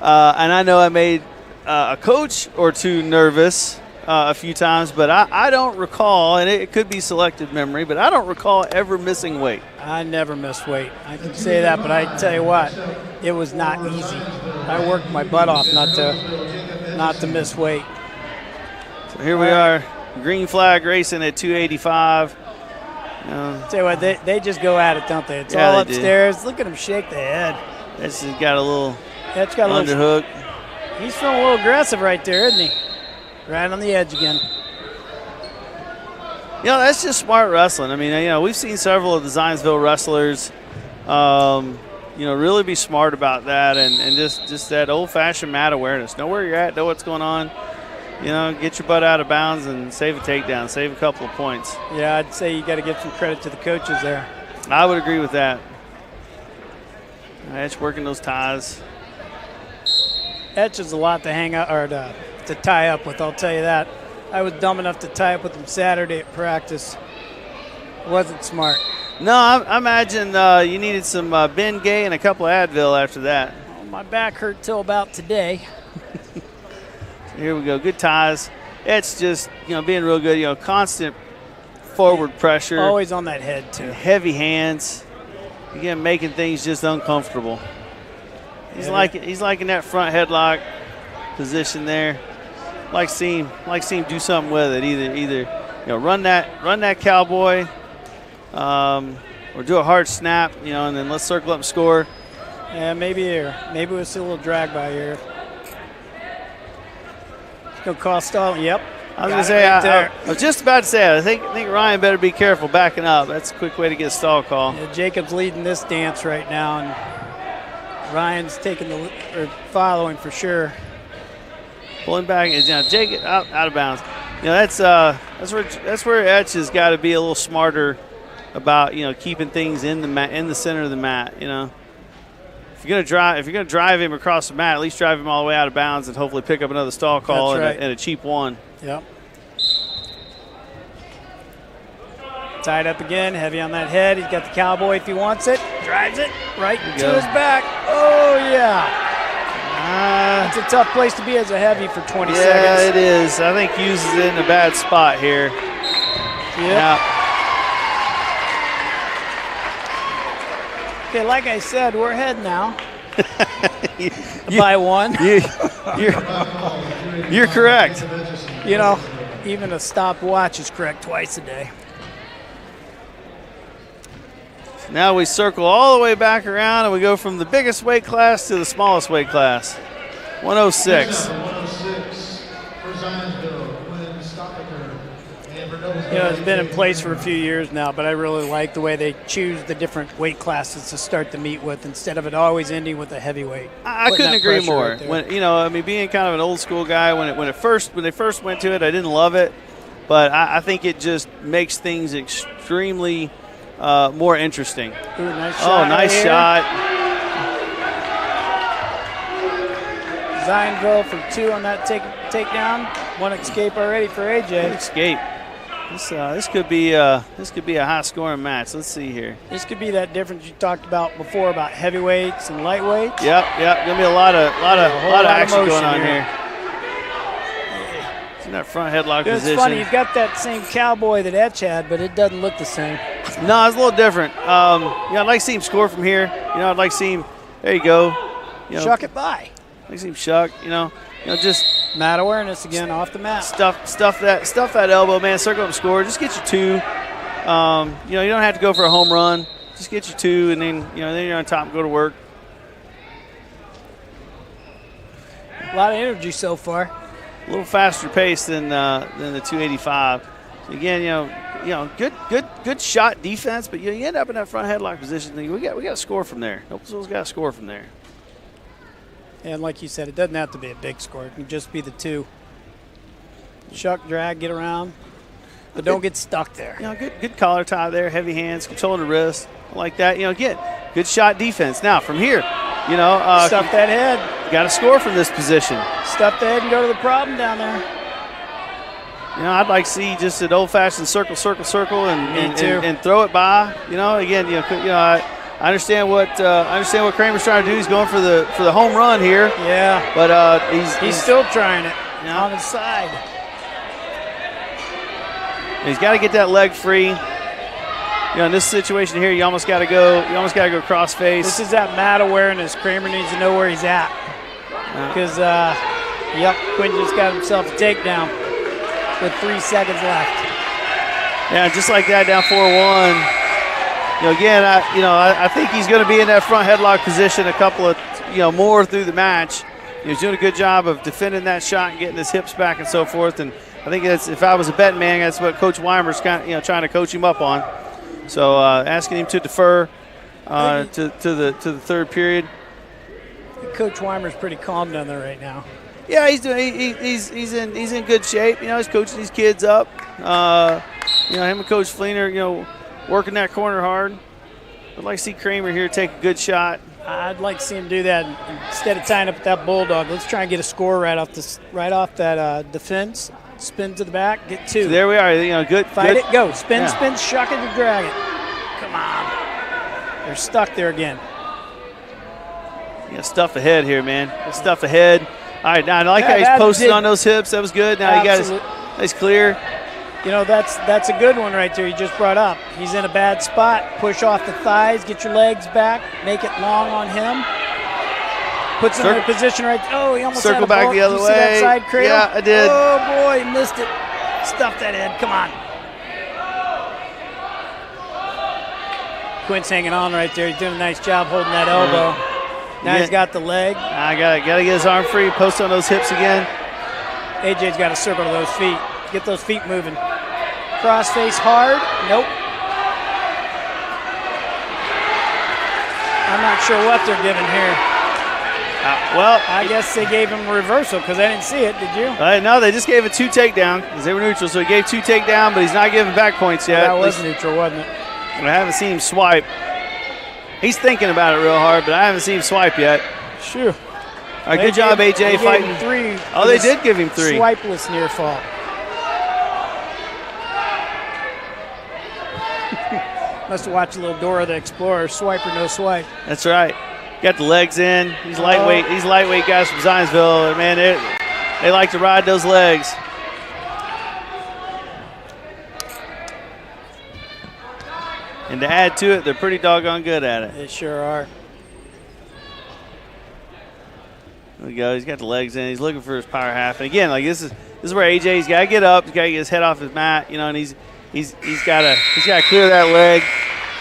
I know I made a coach or two nervous a few times, but I don't recall, and it could be selective memory, but I don't recall ever missing weight. I never missed weight. I can say that, but I tell you what, it was not easy. I worked my butt off not to miss weight. So here we are, green flag racing at 285. Tell you what, they just go at it, don't they? It's all upstairs. Look at him shake the head. This has got a little underhook. He's feeling a little aggressive right there, isn't he? Right on the edge again. That's just smart wrestling. I mean, we've seen several of the Zionsville wrestlers, really be smart about that and just that old-fashioned mat awareness. Know where you're at, know what's going on. get your butt out of bounds and save a takedown, save a couple of points. Yeah, I'd say you got to give some credit to the coaches there. I would agree with that. Etch working those ties. Etch is a lot to hang out or to tie up with, I'll tell you that. I was dumb enough to tie up with him Saturday at practice. Wasn't smart. No, I imagine you needed some Ben Gay and a couple of Advil after that. Well, my back hurt till about today. Here we go. Good ties. It's just, being real good, constant forward pressure. Always on that head, too. Heavy hands. Again, making things just uncomfortable. He's like in that front headlock position there. Like seeing do something with it. Either run that cowboy, or do a hard snap, and then let's circle up and score. Yeah, maybe here. Maybe we'll see a little drag by here. It's gonna cost all. Yep. I was gonna say. I was just about to say. I think Ryan better be careful backing up. That's a quick way to get a stall call. Yeah, Jacob's leading this dance right now, and Ryan's following for sure. Pulling back is Jacob out of bounds. That's where Etch has got to be a little smarter about keeping things in the center of the mat. If you're gonna drive him across the mat, at least drive him all the way out of bounds and hopefully pick up another stall call and a cheap one. Yep. Tied up again, heavy on that head. He's got the cowboy if he wants it. Drives it right to his back. Oh, yeah. It's a tough place to be as a heavy for 20 seconds. Yeah, it is. I think uses it in a bad spot here. Yep. Okay, like I said, we're ahead now. By one. You're correct. Even a stopwatch is correct twice a day. Now we circle all the way back around and we go from the biggest weight class to the smallest weight class. 106. 106 for Zionsville, Win Stoppaker. And for Noblesville. It's been in place for a few years now, but I really like the way they choose the different weight classes to start the meet with instead of it always ending with a heavyweight. I couldn't agree more. When being kind of an old school guy, when they first went to it, I didn't love it, but I think it just makes things extremely more interesting. Ooh, nice shot. Nice shot. Zionsville for 2 on that takedown. One escape already for AJ. Good escape. This could be a high scoring match. Let's see here. This could be that difference you talked about before about heavyweights and lightweights. Yep. Gonna be a lot of action going on here. It's in that front headlock position. It's funny, you've got that same cowboy that Etch had, but it doesn't look the same. No, it's a little different. I'd like to see him score from here. I'd like to see him. There you go. Shuck it by. I'd like to see him shuck. Just mat awareness again off the mat. Stuff that elbow, man. Circle up and score. Just get you 2. You don't have to go for a home run. Just get you 2, and then then you're on top and go to work. A lot of energy so far. A little faster pace than the 285. Again, good shot defense, but you end up in that front headlock position. We got to score from there. Noblesville's got to score from there. And like you said, it doesn't have to be a big score. It can just be the 2. Shuck, drag, get around, but don't get stuck there. Good collar tie there, heavy hands, controlling the wrist, like that. Again, good shot defense. Now from here, stuff that head. Got to score from this position. Stuff the head and go to the problem down there. I'd like to see just an old-fashioned circle, and throw it by. Again, I understand what Kramer's trying to do. He's going for the home run here. Yeah, but he's still trying it on his side. He's got to get that leg free. In this situation here, you almost got to go cross face. This is that mat awareness. Kramer needs to know where he's at because Quinn just got himself a takedown with 3 seconds left. Yeah, just like that, down 4-1. Again, I think he's going to be in that front headlock position a couple of, more through the match. He's doing a good job of defending that shot and getting his hips back and so forth. And I think if I was a betting man, that's what Coach Weimer's kind of, trying to coach him up on. So asking him to defer to the third period. Coach Weimer's pretty calm down there right now. Yeah, he's doing. He's in good shape. You know, he's coaching these kids up. You know, him and Coach Fleener, you know, working that corner hard. I'd like to see Kramer here take a good shot. I'd like to see him do that instead of tying up with that bulldog. Let's try and get a score right off that defense. Spin to the back, get 2. So there we are. You know, good. Fight good. it, go. Spin, Yeah. spin, shuck it, and drag it. Come on. They're stuck there again. Yeah, stuff ahead here, man. Stuff ahead. All right, now I like Yeah, how he's that posted did- on those hips. That was good. Now he got his nice clear. You know, that's a good one right there you just brought up. He's in a bad spot. Push off the thighs, get your legs back, make it long on him. Puts him in a position right. Oh, he almost Circle had a back ball. the other Did you see that way. side cradle? Yeah, I did. Oh boy, missed it. Stuffed that in. Come on. Quint's hanging on right there. He's doing a nice job holding that elbow. Now he's got the leg. I gotta get his arm free. Post on those hips again. AJ's got to circle to those feet. Get those feet moving. Cross face hard. Nope. I'm not sure what they're giving here. Well, I guess they gave him a reversal because I didn't see it. Did you? no, they just gave a 2 takedown because they were neutral. So he gave 2 takedown, but he's not giving back points yet. That was neutral, wasn't it? I haven't seen him swipe. He's thinking about it real hard, but I haven't seen him swipe yet. Sure. All right, good job, AJ, they fighting. gave him 3. Oh, they did give him 3. Swipeless near fall. Must have watched a little Dora the Explorer. Swipe or no swipe. That's right. Got the legs in. He's lightweight. These lightweight guys from Zionsville, man, they like to ride those legs. And to add to it, they're pretty doggone good at it. They sure are. There we go. He's got the legs in. He's looking for his power half. And again, like this is where AJ's got to get up. He's got to get his head off his mat, you know, and he's got to clear that leg.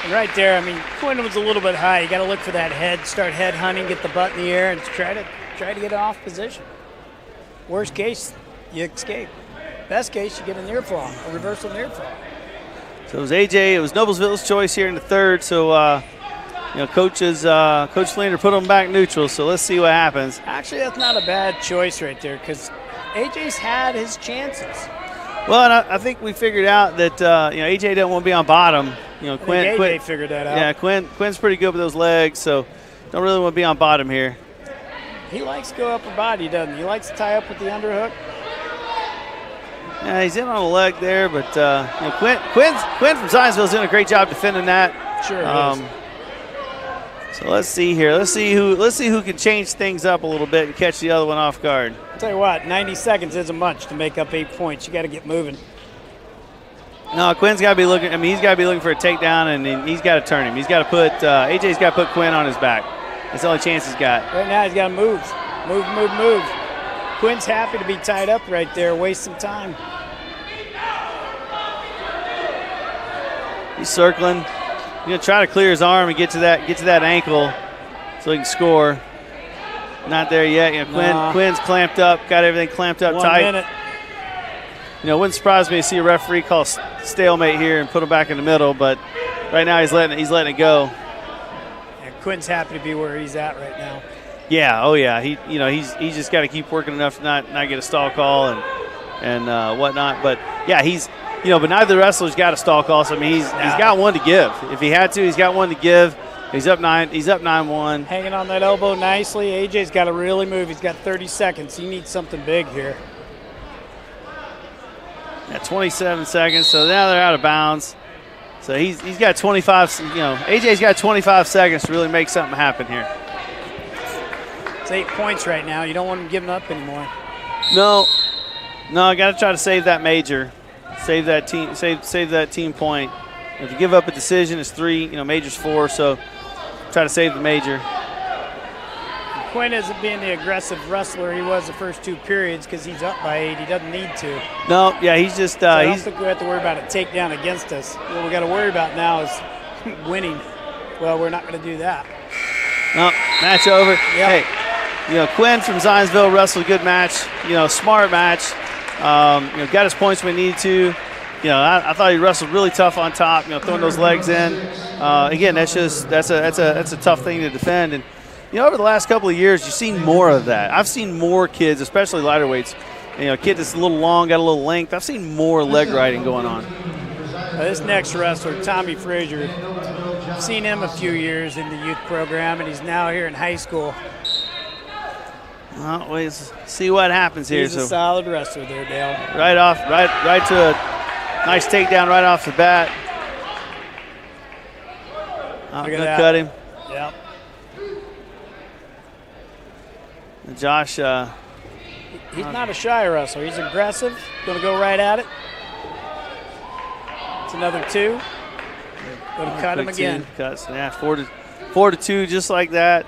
And right there, I mean, Quinn was a little bit high. You got to look for that head, start head hunting, get the butt in the air, and try to get it off position. Worst case, you escape. Best case, you get a near fall, a reversal near fall. So it was AJ. It was Noblesville's choice here in the third. So you know, Coach Fleener put him back neutral. So let's see what happens. Actually, that's not a bad choice right there because AJ's had his chances. Well, and I think we figured out that you know, AJ doesn't want to be on bottom. You know, Quinn figured that out. Yeah, Quinn's pretty good with those legs, so don't really want to be on bottom here. He likes to go upper body, doesn't he? He likes to tie up with the underhook. Yeah, he's in on the leg there, but you know, Quinn from Zionsville's doing a great job defending that. Sure is. So let's see here. Let's see who can change things up a little bit and catch the other one off guard. I'll tell you what, 90 seconds isn't much to make up 8 points. You got to get moving. No, Quinn's got to be looking. I mean, he's got to be looking for a takedown, and he's got to turn him. He's got to put AJ's got to put Quinn on his back. That's the only chance he's got. Right now, he's got to move. Quinn's happy to be tied up right there, waste some time. He's circling. He's gonna try to clear his arm and get to that ankle, so he can score. Not there yet. You know, Quinn's clamped up, got everything clamped up 1 tight. minute. You know, it wouldn't surprise me to see a referee call stalemate here and put him back in the middle, but right now he's letting it go. And Quinn's happy to be where he's at right now. Yeah, oh yeah. He's just got to keep working enough to not get a stall call and whatnot. But yeah, but neither of the wrestlers got a stall call. So I mean, he's got one to give. If he had to, he's got one to give. He's up 9-1. Hanging on that elbow nicely. AJ's got to really move. He's got 30 seconds. He needs something big here. Yeah, 27 seconds. So now they're out of bounds. So he's got 25. You know, AJ's got 25 seconds to really make something happen here. It's 8 points right now. You don't want him giving up anymore. No, I got to try to save that major. Save that team point. If you give up a decision, it's 3. You know, major's 4. So try to save the major. Quinn isn't being the aggressive wrestler he was the first 2 periods because he's up by 8. He doesn't need to. No, yeah, he's just. I don't think we have to worry about a takedown against us. What we got to worry about now is winning. Well, we're not going to do that. No, match over. Yep. Hey, you know, Quinn from Zionsville wrestled a good match. You know, smart match. You know, got his points when he needed to. You know, I thought he wrestled really tough on top. You know, throwing those legs in. Again, that's a tough thing to defend. And over the last couple of years, you've seen more of that. I've seen more kids, especially lighter weights, a kid that's a little long, got a little length. I've seen more leg riding going on. This next wrestler, Tommy Frazier, I've seen him a few years in the youth program, and he's now here in high school. Well, let's see what happens here. He's a solid wrestler there, Dale. Right to a nice takedown right off the bat. Look at that. Cut him. Yep. Josh. He's not a shy wrestler. He's aggressive. Going to go right at it. It's another 2. Going to cut him again. Cuts. Yeah, 4-2, just like that.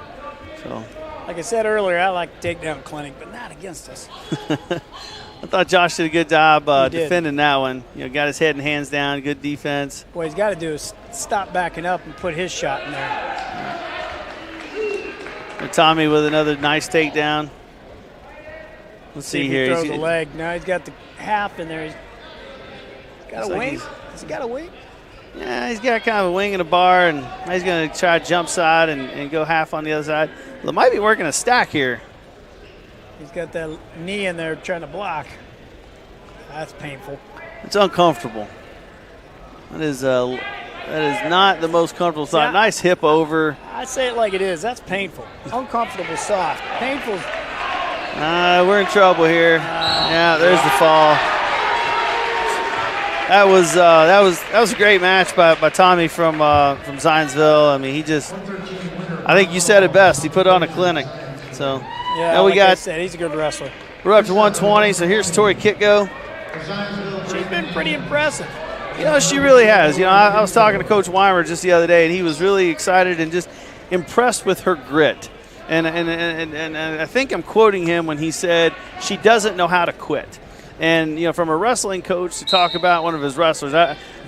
So. Like I said earlier, I like takedown clinic, but not against us. I thought Josh did a good job defending that one. Got his head and hands down, good defense. What he's got to do is stop backing up and put his shot in there. And Tommy with another nice takedown. Let's see here. He throws the leg. Now he's got the half in there. He's got a wing. Has he got a wing? Yeah, he's got kind of a wing and a bar, and he's going to try to jump side and go half on the other side. Well, it might be working a stack here. He's got that knee in there trying to block. That's painful. It's uncomfortable. That is not the most comfortable side. Nice hip over. I say it like it is. That's painful. Uncomfortable, soft. Painful. We're in trouble here. Yeah, there's the fall. That was a great match by Tommy from Zionsville. I mean, I think you said it best. He put on a clinic. So yeah, now I said, he's a good wrestler. We're up to 120. So here's Tori Kitgo. She's been pretty impressive. She really has. I was talking to Coach Weimer just the other day, and he was really excited and just impressed with her grit. And I think I'm quoting him when he said she doesn't know how to quit. And from a wrestling coach to talk about one of his wrestlers,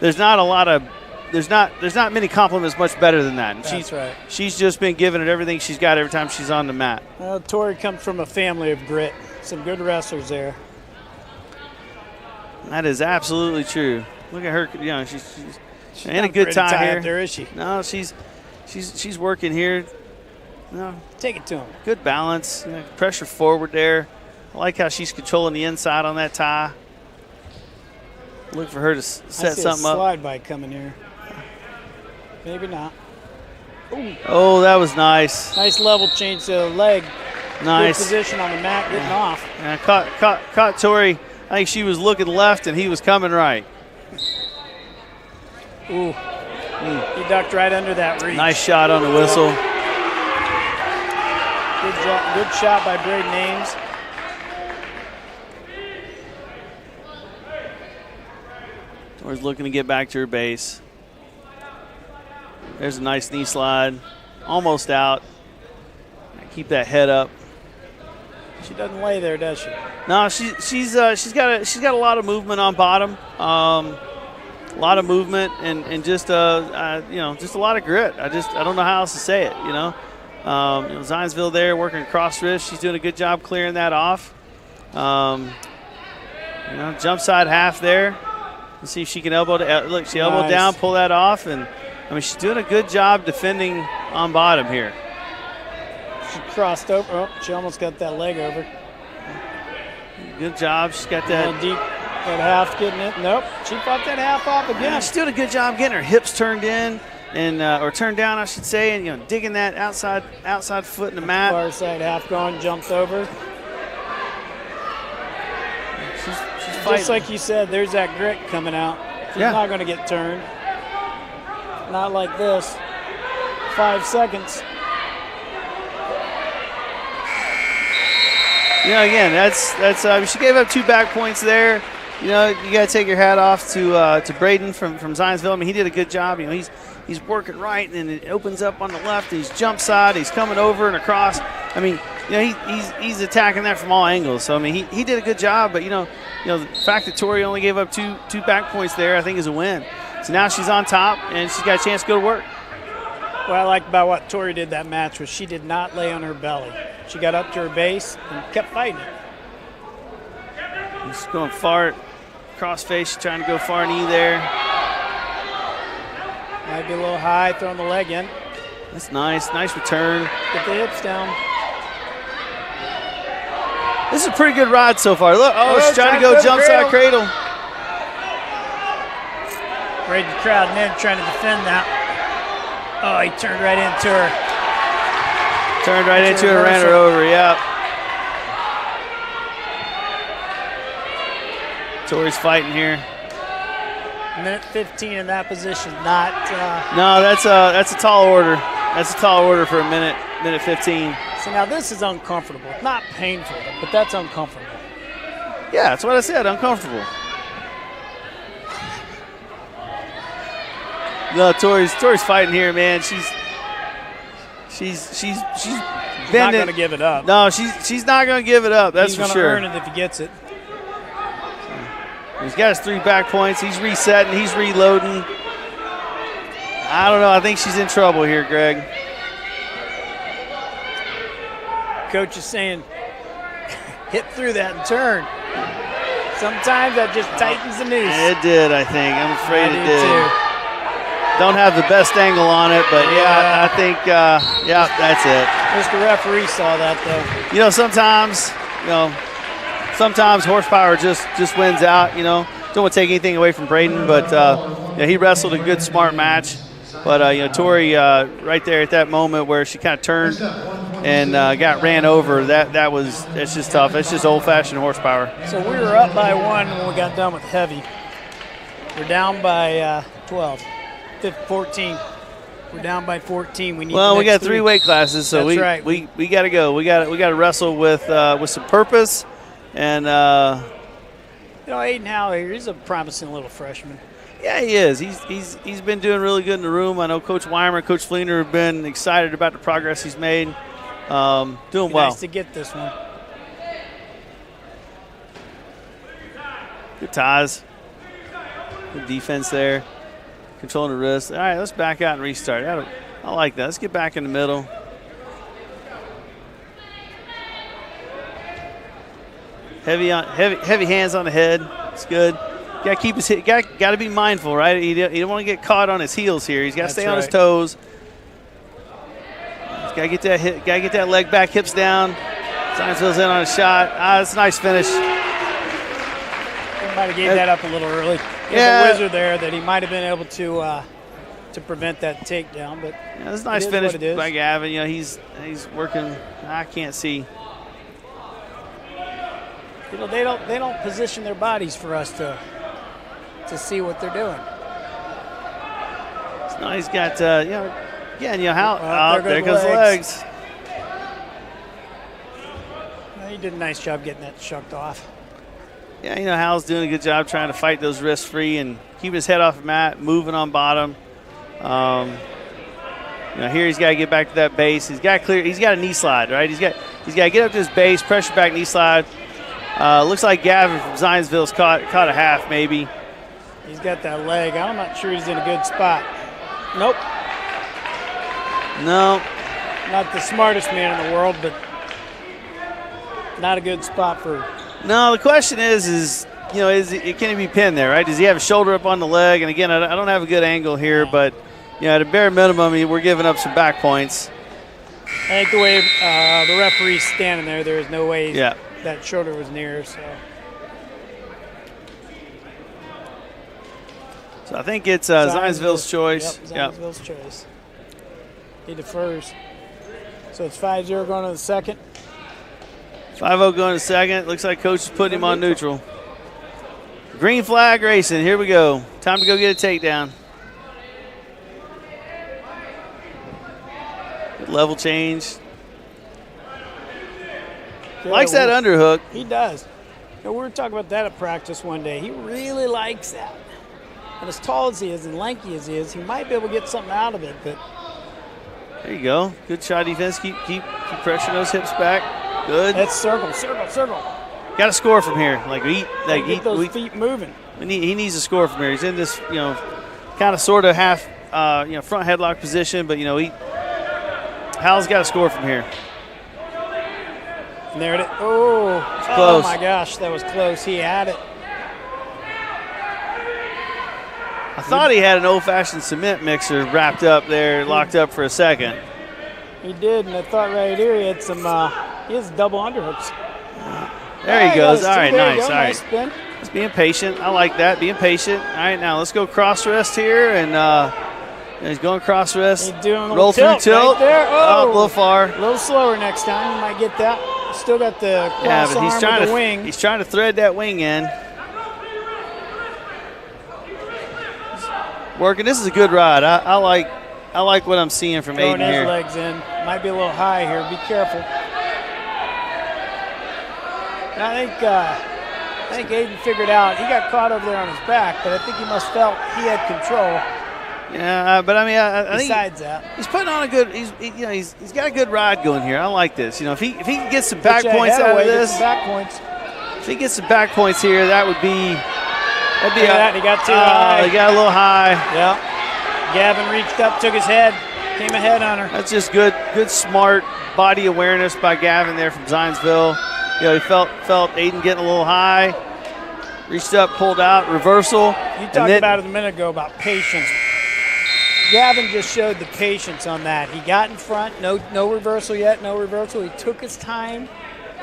there's not many compliments much better than that. And That's right. She's just been giving it everything she's got every time she's on the mat. Well, Tori comes from a family of grit. Some good wrestlers there. That is absolutely true. Look at her. She's in a good time here. There is she? No, she's working here. No, take it to him. Good balance. Pressure forward there. I like how she's controlling the inside on that tie. Look for her to set something up. Slide by coming here. Maybe not. Ooh. Oh, that was nice. Nice level change to the leg. Nice. Good position on the mat, getting off. Yeah, caught Tori. I think she was looking left and he was coming right. Ooh. He ducked right under that reach. Nice shot on the whistle. Good shot by Braden Ames. Tori's looking to get back to her base. There's a nice knee slide. Almost out. Keep that head up. She doesn't lay there, does she? No, she's got a lot of movement on bottom. A lot of movement and just just a lot of grit. I don't know how else to say it. Zionsville there working cross wrist. She's doing a good job clearing that off. Jump side half there. Let's see if she can elbow. Look, she elbowed down, pull that off, and she's doing a good job defending on bottom here. She crossed over. Oh, she almost got that leg over. Good job. She's got that deep. That half getting it. Nope. She fought that half off again. Yeah, she's doing a good job getting her hips turned in and or turned down, I should say, and digging that outside foot in the mat. Far side half gone, jumped over. She's fighting. Just like you said, there's that grit coming out. She's not going to get turned. Not like this. 5 seconds. Again, that's she gave up 2 back points there. You got to take your hat off to Braden from Zionsville. He did a good job. He's working right, and it opens up on the left. He's jump side. He's coming over and across. He's attacking that from all angles. So he did a good job. But the fact that Tori only gave up two back points there, I think, is a win. So now she's on top, and she's got a chance to go to work. What I liked about what Tori did that match was she did not lay on her belly. She got up to her base and kept fighting it. She's going far cross face. She's trying to go far knee there. Might be a little high, throwing the leg in. That's nice. Nice return. Get the hips down. This is a pretty good ride so far. Look, she's trying to go jump side cradle. Right in the crowd, and then trying to defend that. Oh, he turned right into her. Turned right into her, ran her over, yeah. Tori's fighting here. Minute 15 in that position, not. No, that's a tall order. That's a tall order for a minute 15. So now this is uncomfortable. It's not painful, but that's uncomfortable. Yeah, that's what I said, uncomfortable. No, Tori's fighting here, man. She's not going to give it up. No, she's not going to give it up. That's for sure. He's going to earn it if he gets it. He's got his 3 back points. He's resetting. He's reloading. I don't know. I think she's in trouble here, Greg. Coach is saying, hit through that and turn. Sometimes that just tightens the noose. It did, I think. I'm afraid it did. Too. Don't have the best angle on it, but yeah, I think, that's it. Mr. Referee saw that, though. Sometimes horsepower just wins out, Don't want to take anything away from Braden, but he wrestled a good, smart match. But, Tori right there at that moment where she kind of turned and got ran over, it's just tough. It's just old-fashioned horsepower. So we were up by 1 when we got done with heavy. We're down by 12. 14. We're down by 14. We got 3 weight classes, so we got to go. We got to wrestle with some purpose, and Aiden Howe here, he's a promising little freshman. Yeah, he is. He's been doing really good in the room. I know Coach Weimer, Coach Fleener have been excited about the progress he's made. Doing well. Nice to get this one. Good ties. Good defense there. Controlling the wrist. All right, let's back out and restart. I like that. Let's get back in the middle. Heavy hands on the head. It's good. Got to keep his hit. Got to be mindful, right? He don't want to get caught on his heels here. He's got to stay on his toes. He's got to get that hit. Got to get that leg back, hips down. Zionsville's in on a shot. That's a nice finish. He might have gave that up a little early. Yeah, a wizard there that he might have been able to prevent that takedown. But yeah, that's a nice finish by Gavin. He's working. I can't see. They don't position their bodies for us to see what they're doing. So now he's got how there goes the legs. He did a nice job getting that shucked off. Yeah, Hal's doing a good job trying to fight those wrists free and keep his head off the mat, moving on bottom. Here he's got to get back to that base. He's got a knee slide, right? He's got to get up to his base, pressure back knee slide. Looks like Gavin from Zionsville's caught a half maybe. He's got that leg. I'm not sure he's in a good spot. Nope. No. Not the smartest man in the world, but not a good spot for. No, the question is can he be pinned there, right? Does he have a shoulder up on the leg? And again, I don't have a good angle here, but at a bare minimum, we're giving up some back points. I think the way the referee's standing there is no way that shoulder was near. So I think it's Zionsville's choice. Yep, Zionsville's choice. He defers. So it's 5-0 going to the second. 5-0 going to the second. Looks like Coach is putting him on neutral. Green flag racing. Here we go. Time to go get a takedown. Good level change. Likes that underhook. He does. We were talking about that at practice one day. He really likes that. And as tall as he is and lanky as he is, he might be able to get something out of it. But there you go. Good shot defense. Keep pressuring those hips back. Good. That's circle. Got to score from here. Get those feet moving. He needs to score from here. He's in this, kind of sort of half, front headlock position, but Hal's got to score from here. And there it is. Oh, close. Oh my gosh, that was close. He had it. I thought he had an old-fashioned cement mixer wrapped up there, locked up for a second. He did, and I thought right here he had some, he has double underhooks. There he goes. All right, nice. All right. Nice spin. Just being patient. I like that, being patient. All right, now let's go cross rest here. And he's going cross rest. He's doing a roll through tilt. Right there. Oh, a little far. A little slower next time. You might get that. Still got the cross but he's arm trying with to the wing. He's trying to thread that wing in. Working. This is a good ride. I like what I'm seeing from Throwing Aiden his here. legs in. Might be a little high here. Be careful. And I think Aiden figured out. He got caught over there on his back, but I think he must felt he had control. Yeah, but I mean, I think besides that, he's putting on a good. He's got a good ride going here. I like this. You know, if he can get some back points out of this, back points. If he gets some back points here, that would be. That'd be. He got too high. He got a little high. Yeah. Gavin reached up, took his head, came ahead on her. That's just good, smart body awareness by Gavin there from Zionsville. You know, he felt Aiden getting a little high, reached up, pulled out, reversal. You talked about it a minute ago about patience. Gavin just showed the patience on that. He got in front, no reversal yet, no reversal. He took his time,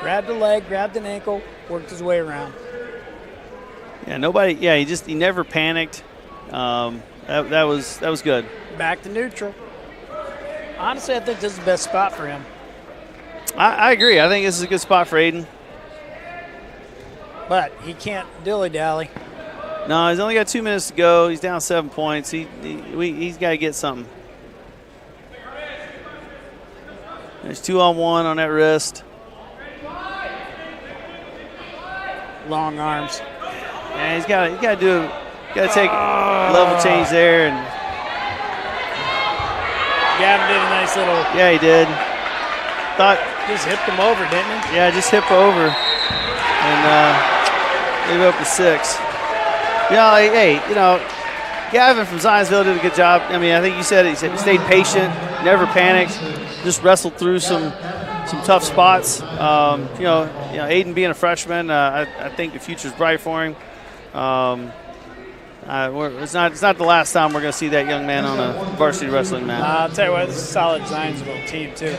grabbed a leg, grabbed an ankle, worked his way around. Yeah, he never panicked. That was good. Back to neutral. Honestly, I think this is the best spot for him. I agree. I think this is a good spot for Aiden. But he can't dilly-dally. No, he's only got 2 minutes to go. He's down 7 points. He's got to get something. There's 2-on-1 on that wrist. Long arms. Yeah, he's got to take level change there. And Gavin did a nice little. Yeah, he did. Just hipped him over, didn't he? Yeah, just hip over. And leave it up to 6. Yeah, hey, Gavin from Zionsville did a good job. I mean, I think you said it. He said he stayed patient, never panicked, just wrestled through some tough spots. Aiden being a freshman, I think the future's bright for him. It's not the last time we're going to see that young man on a varsity wrestling mat. I'll tell you what, this is a solid Zionsville team too.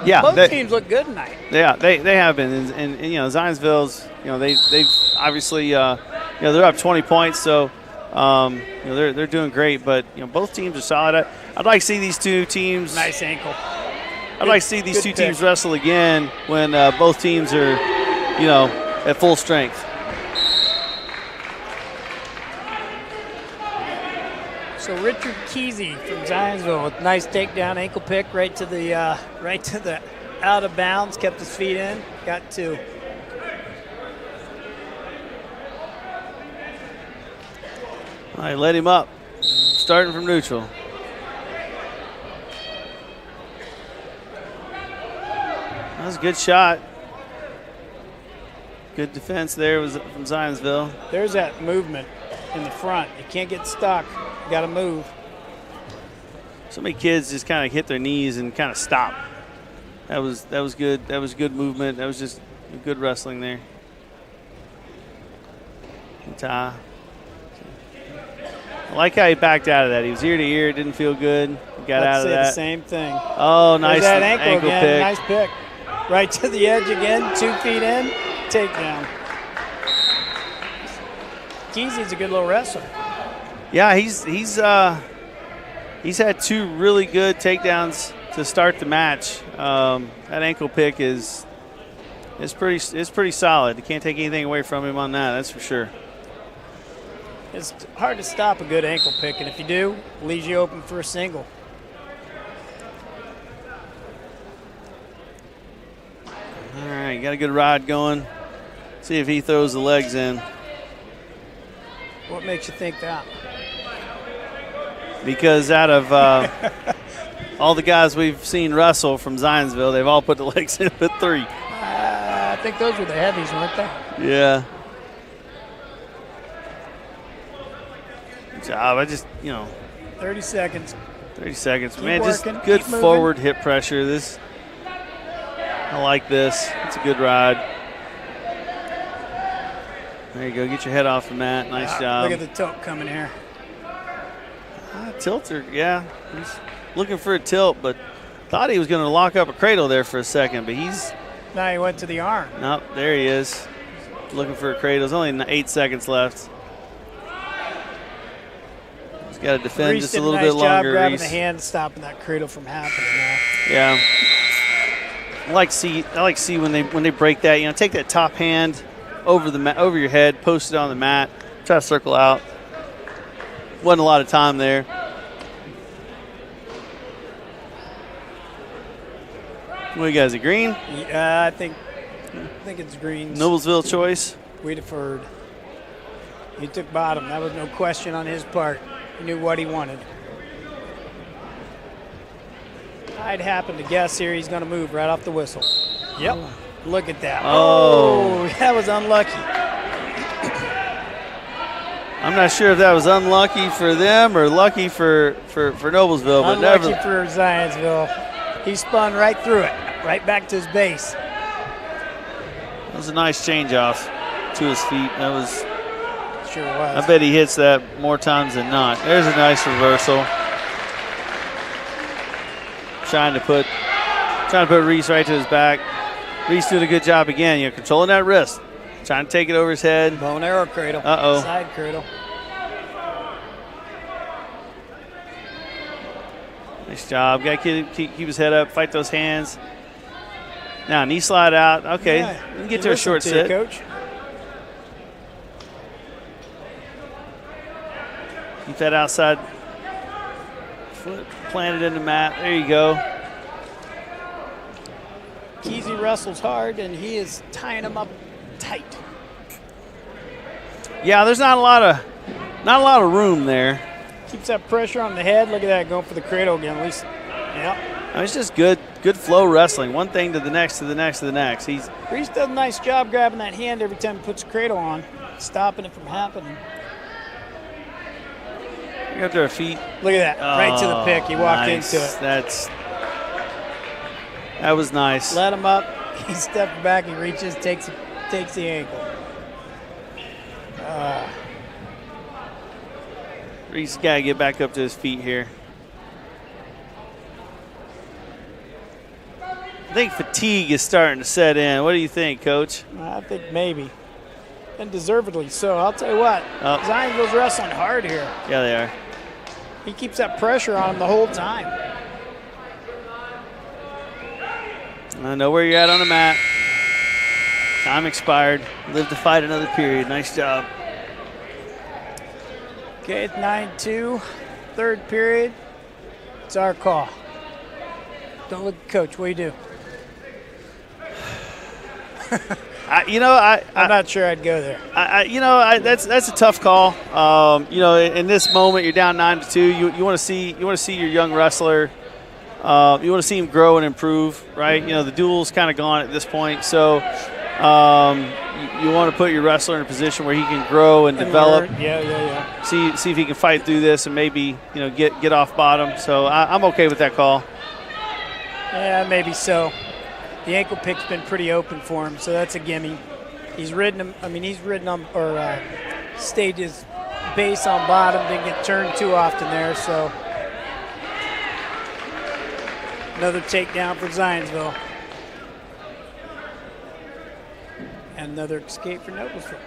Yeah, both teams look good tonight. Yeah, they have been, and Zionsville's, they've obviously, they're up 20 points, so they're doing great. But both teams are solid. I'd like to see these two teams. Nice ankle. I'd like to see these two teams wrestle again when both teams are, at full strength. So Richard Kesey from Zionsville with nice takedown ankle pick right to the out of bounds, kept his feet in, got 2. All right, let him up, starting from neutral. That was a good shot. Good defense there was from Zionsville. There's that movement in the front. You can't get stuck. You got to move. So many kids just kind of hit their knees and kind of stop. That was good. That was good movement. That was just good wrestling there. I like how he backed out of that. He was ear to ear. Didn't feel good. He got out of that. The same thing. Oh, nice. There's that ankle again. Pick. Nice pick. Right to the edge again. 2 feet in. Takedown. Kesey's a good little wrestler. Yeah, he's had 2 really good takedowns to start the match. That ankle pick is pretty solid. You can't take anything away from him on that. That's for sure. It's hard to stop a good ankle pick, and if you do, it leaves you open for a single. All right, got a good ride going. See if he throws the legs in. What makes you think that? Because out of all the guys we've seen wrestle from Zionsville, they've all put the legs in at 3. I think those were the heavies, weren't they? Yeah. Good job. 30 seconds. 30 seconds. Keep Man, working, just good keep moving. forward hip pressure. I like this. It's a good ride. There you go. Get your head off the mat. Nice job. Look at the tilt coming here. tilter, yeah. He's looking for a tilt, but thought he was going to lock up a cradle there for a second, but he's. Now he went to the arm. Nope, there he is. Looking for a cradle. There's only 8 seconds left. He's got to defend Reese just a did little nice bit longer. Job grabbing Reese. the hand, stopping that cradle from happening now. Yeah. I like to see when they break that. You know, take that top hand over your head, post it on the mat, try to circle out. Wasn't a lot of time there. What do you guys, a green? Yeah, I think it's greens. Noblesville choice. We deferred. He took bottom. That was no question on his part. He knew what he wanted. I'd happen to guess here he's going to move right off the whistle. Yep. Look at that. Oh. That was unlucky. I'm not sure if that was unlucky for them or lucky for Noblesville, but Unlucky never. for Zionsville. He spun right through it, right back to his base. That was a nice change off to his feet. That was. Sure was. I bet he hits that more times than not. There's a nice reversal. Trying to put Reese right to his back. Reese doing a good job again, you know, controlling that wrist. Trying to take it over his head. Bow and arrow cradle. Uh-oh. Side cradle. Nice job. Got to keep his head up, fight those hands. Now, knee slide out. Okay, Yeah, we can get to a short you, sit. Coach. Keep that outside foot planted in the mat. There you go. Keezy wrestles hard, and he is tying him up tight. Yeah, there's not a lot of room there. Keeps that pressure on the head. Look at that, going for the cradle again. At least, yeah. I mean, it's just good flow wrestling. One thing to the next, to the next, to the next. Reese does a nice job grabbing that hand every time he puts the cradle on, stopping it from happening. Got their feet. Look at that, right to the pick. He walked into it. That was nice. Let him up. He stepped back. He reaches, takes the ankle. Reese got to get back up to his feet here. I think fatigue is starting to set in. What do you think, Coach? I think maybe. And deservedly so. I'll tell you what. Zionsville's wrestling hard here. Yeah, they are. He keeps that pressure on him the whole time. I know where you're at on the mat. Time expired. Live to fight another period. Nice job. Okay, it's 9-2. Third period. It's our call. Don't look at Coach. What do you do? I'm not sure I'd go there. That's a tough call. In this moment, you're down 9-2. You want to see your young wrestler. You want to see him grow and improve, right? You know, the duel's kind of gone at this point, so you want to put your wrestler in a position where he can grow and develop. Learn. Yeah. See if he can fight through this and maybe get off bottom. So I'm okay with that call. Yeah, maybe so. The ankle pick's been pretty open for him, so that's a gimme. He's ridden him. I mean, stayed his base on bottom, didn't get turned too often there. So another takedown for Zionsville, and another escape for Noblesville.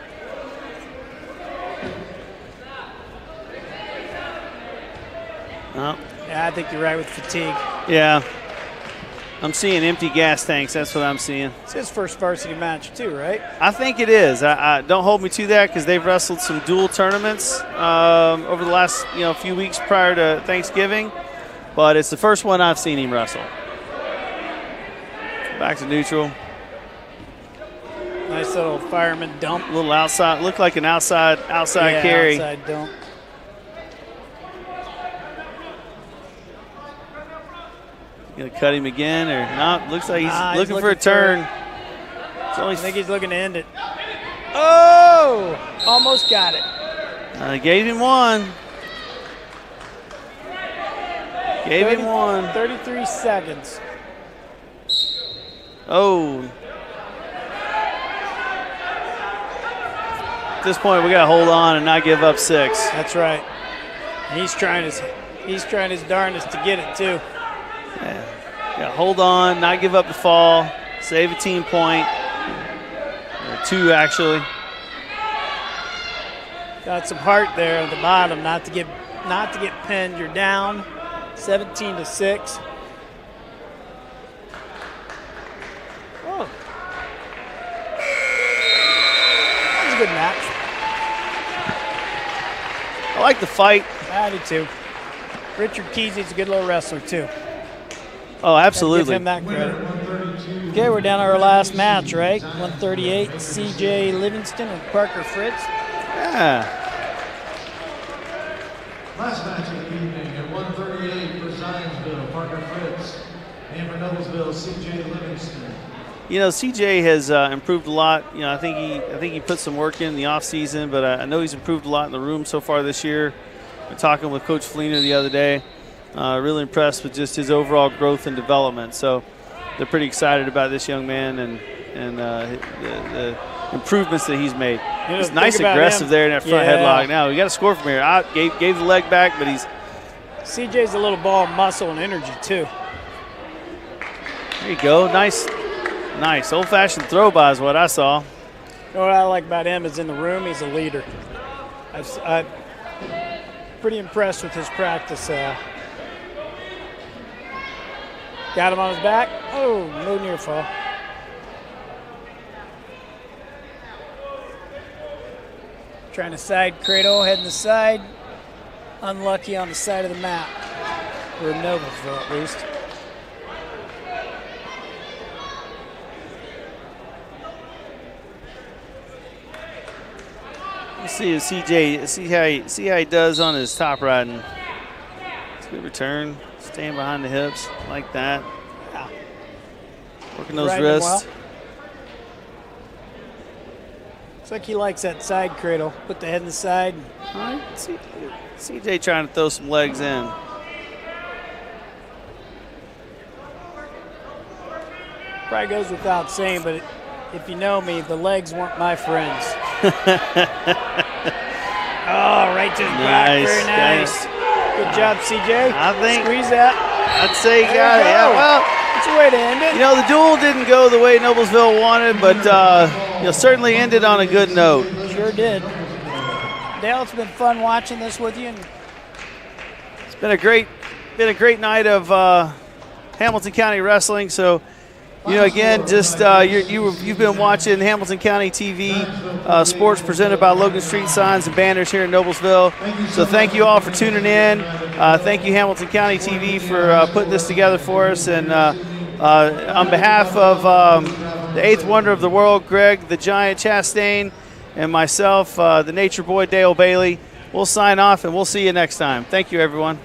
Oh. Yeah, I think you're right with fatigue. Yeah. I'm seeing empty gas tanks. That's what I'm seeing. It's his first varsity match too, right? I think it is. I don't hold me to that because they've wrestled some dual tournaments over the last few weeks prior to Thanksgiving, but it's the first one I've seen him wrestle. Back to neutral. Nice little fireman dump. A little outside. Looked like an outside carry. Outside dump. Gonna cut him again or not? Looks like he's looking for a turn. I think he's looking to end it. Oh! Almost got it. Gave him one. Gave him one. 33 seconds. Oh. At this point, we got to hold on and not give up 6. That's right. And he's trying He's trying his darndest to get it, too. Yeah, hold on, not give up the fall, save a team point. Or 2, actually. Got some heart there at the bottom, not to get pinned. You're down 17-6. Oh. That was a good match. I like the fight. I do too. Richard Kesey's a good little wrestler too. Oh, absolutely. Give him that credit. Okay, we're down to our last match, right? 138, CJ Livingston and Parker Fritz. Yeah. Last match of the evening at 138 for Zionsville, Parker Fritz, and for Noblesville, C.J. Livingston. You know, CJ has improved a lot. You know, I think he put some work in the off season, but I know he's improved a lot in the room so far this year. We're talking with Coach Fleener the other day. Really impressed with just his overall growth and development. So they're pretty excited about this young man and the improvements that he's made. He's nice aggressive there in that front headlock. Now we got to score from here. Out, gave the leg back, but he's. CJ's a little ball of muscle and energy too. There you go. Nice old-fashioned throw by is what I saw. You know what I like about him is in the room, he's a leader. I'm pretty impressed with his practice. Got him on his back. Oh, no near fall. Trying to side cradle, heading the side. Unlucky on the side of the mat. For Noblesville, at least. Let's see if CJ, see how he does on his top riding. It's a good return. Staying behind the hips like that. Yeah. Working those wrists. Well. Looks like he likes that side cradle. Put the head in the side. All right. CJ trying to throw some legs in. Probably goes without saying, but if you know me, the legs weren't my friends. Oh, right to his back. Very nice. Good job, CJ. I think. Squeeze that. I'd say you got it. Yeah, well, that's a way to end it. You know, the duel didn't go the way Noblesville wanted, but certainly ended on a good note. Sure did. Dale, it's been fun watching this with you. It's been a great night of Hamilton County wrestling. So, you know, again, just you've been watching Hamilton County TV sports presented by Logan Street Signs and Banners here in Noblesville. So thank you all for tuning in. Thank you, Hamilton County TV, for putting this together for us. And on behalf of the eighth wonder of the world, Greg the Giant Chastain, and myself, the Nature Boy Dale Bailey, we'll sign off and we'll see you next time. Thank you, everyone.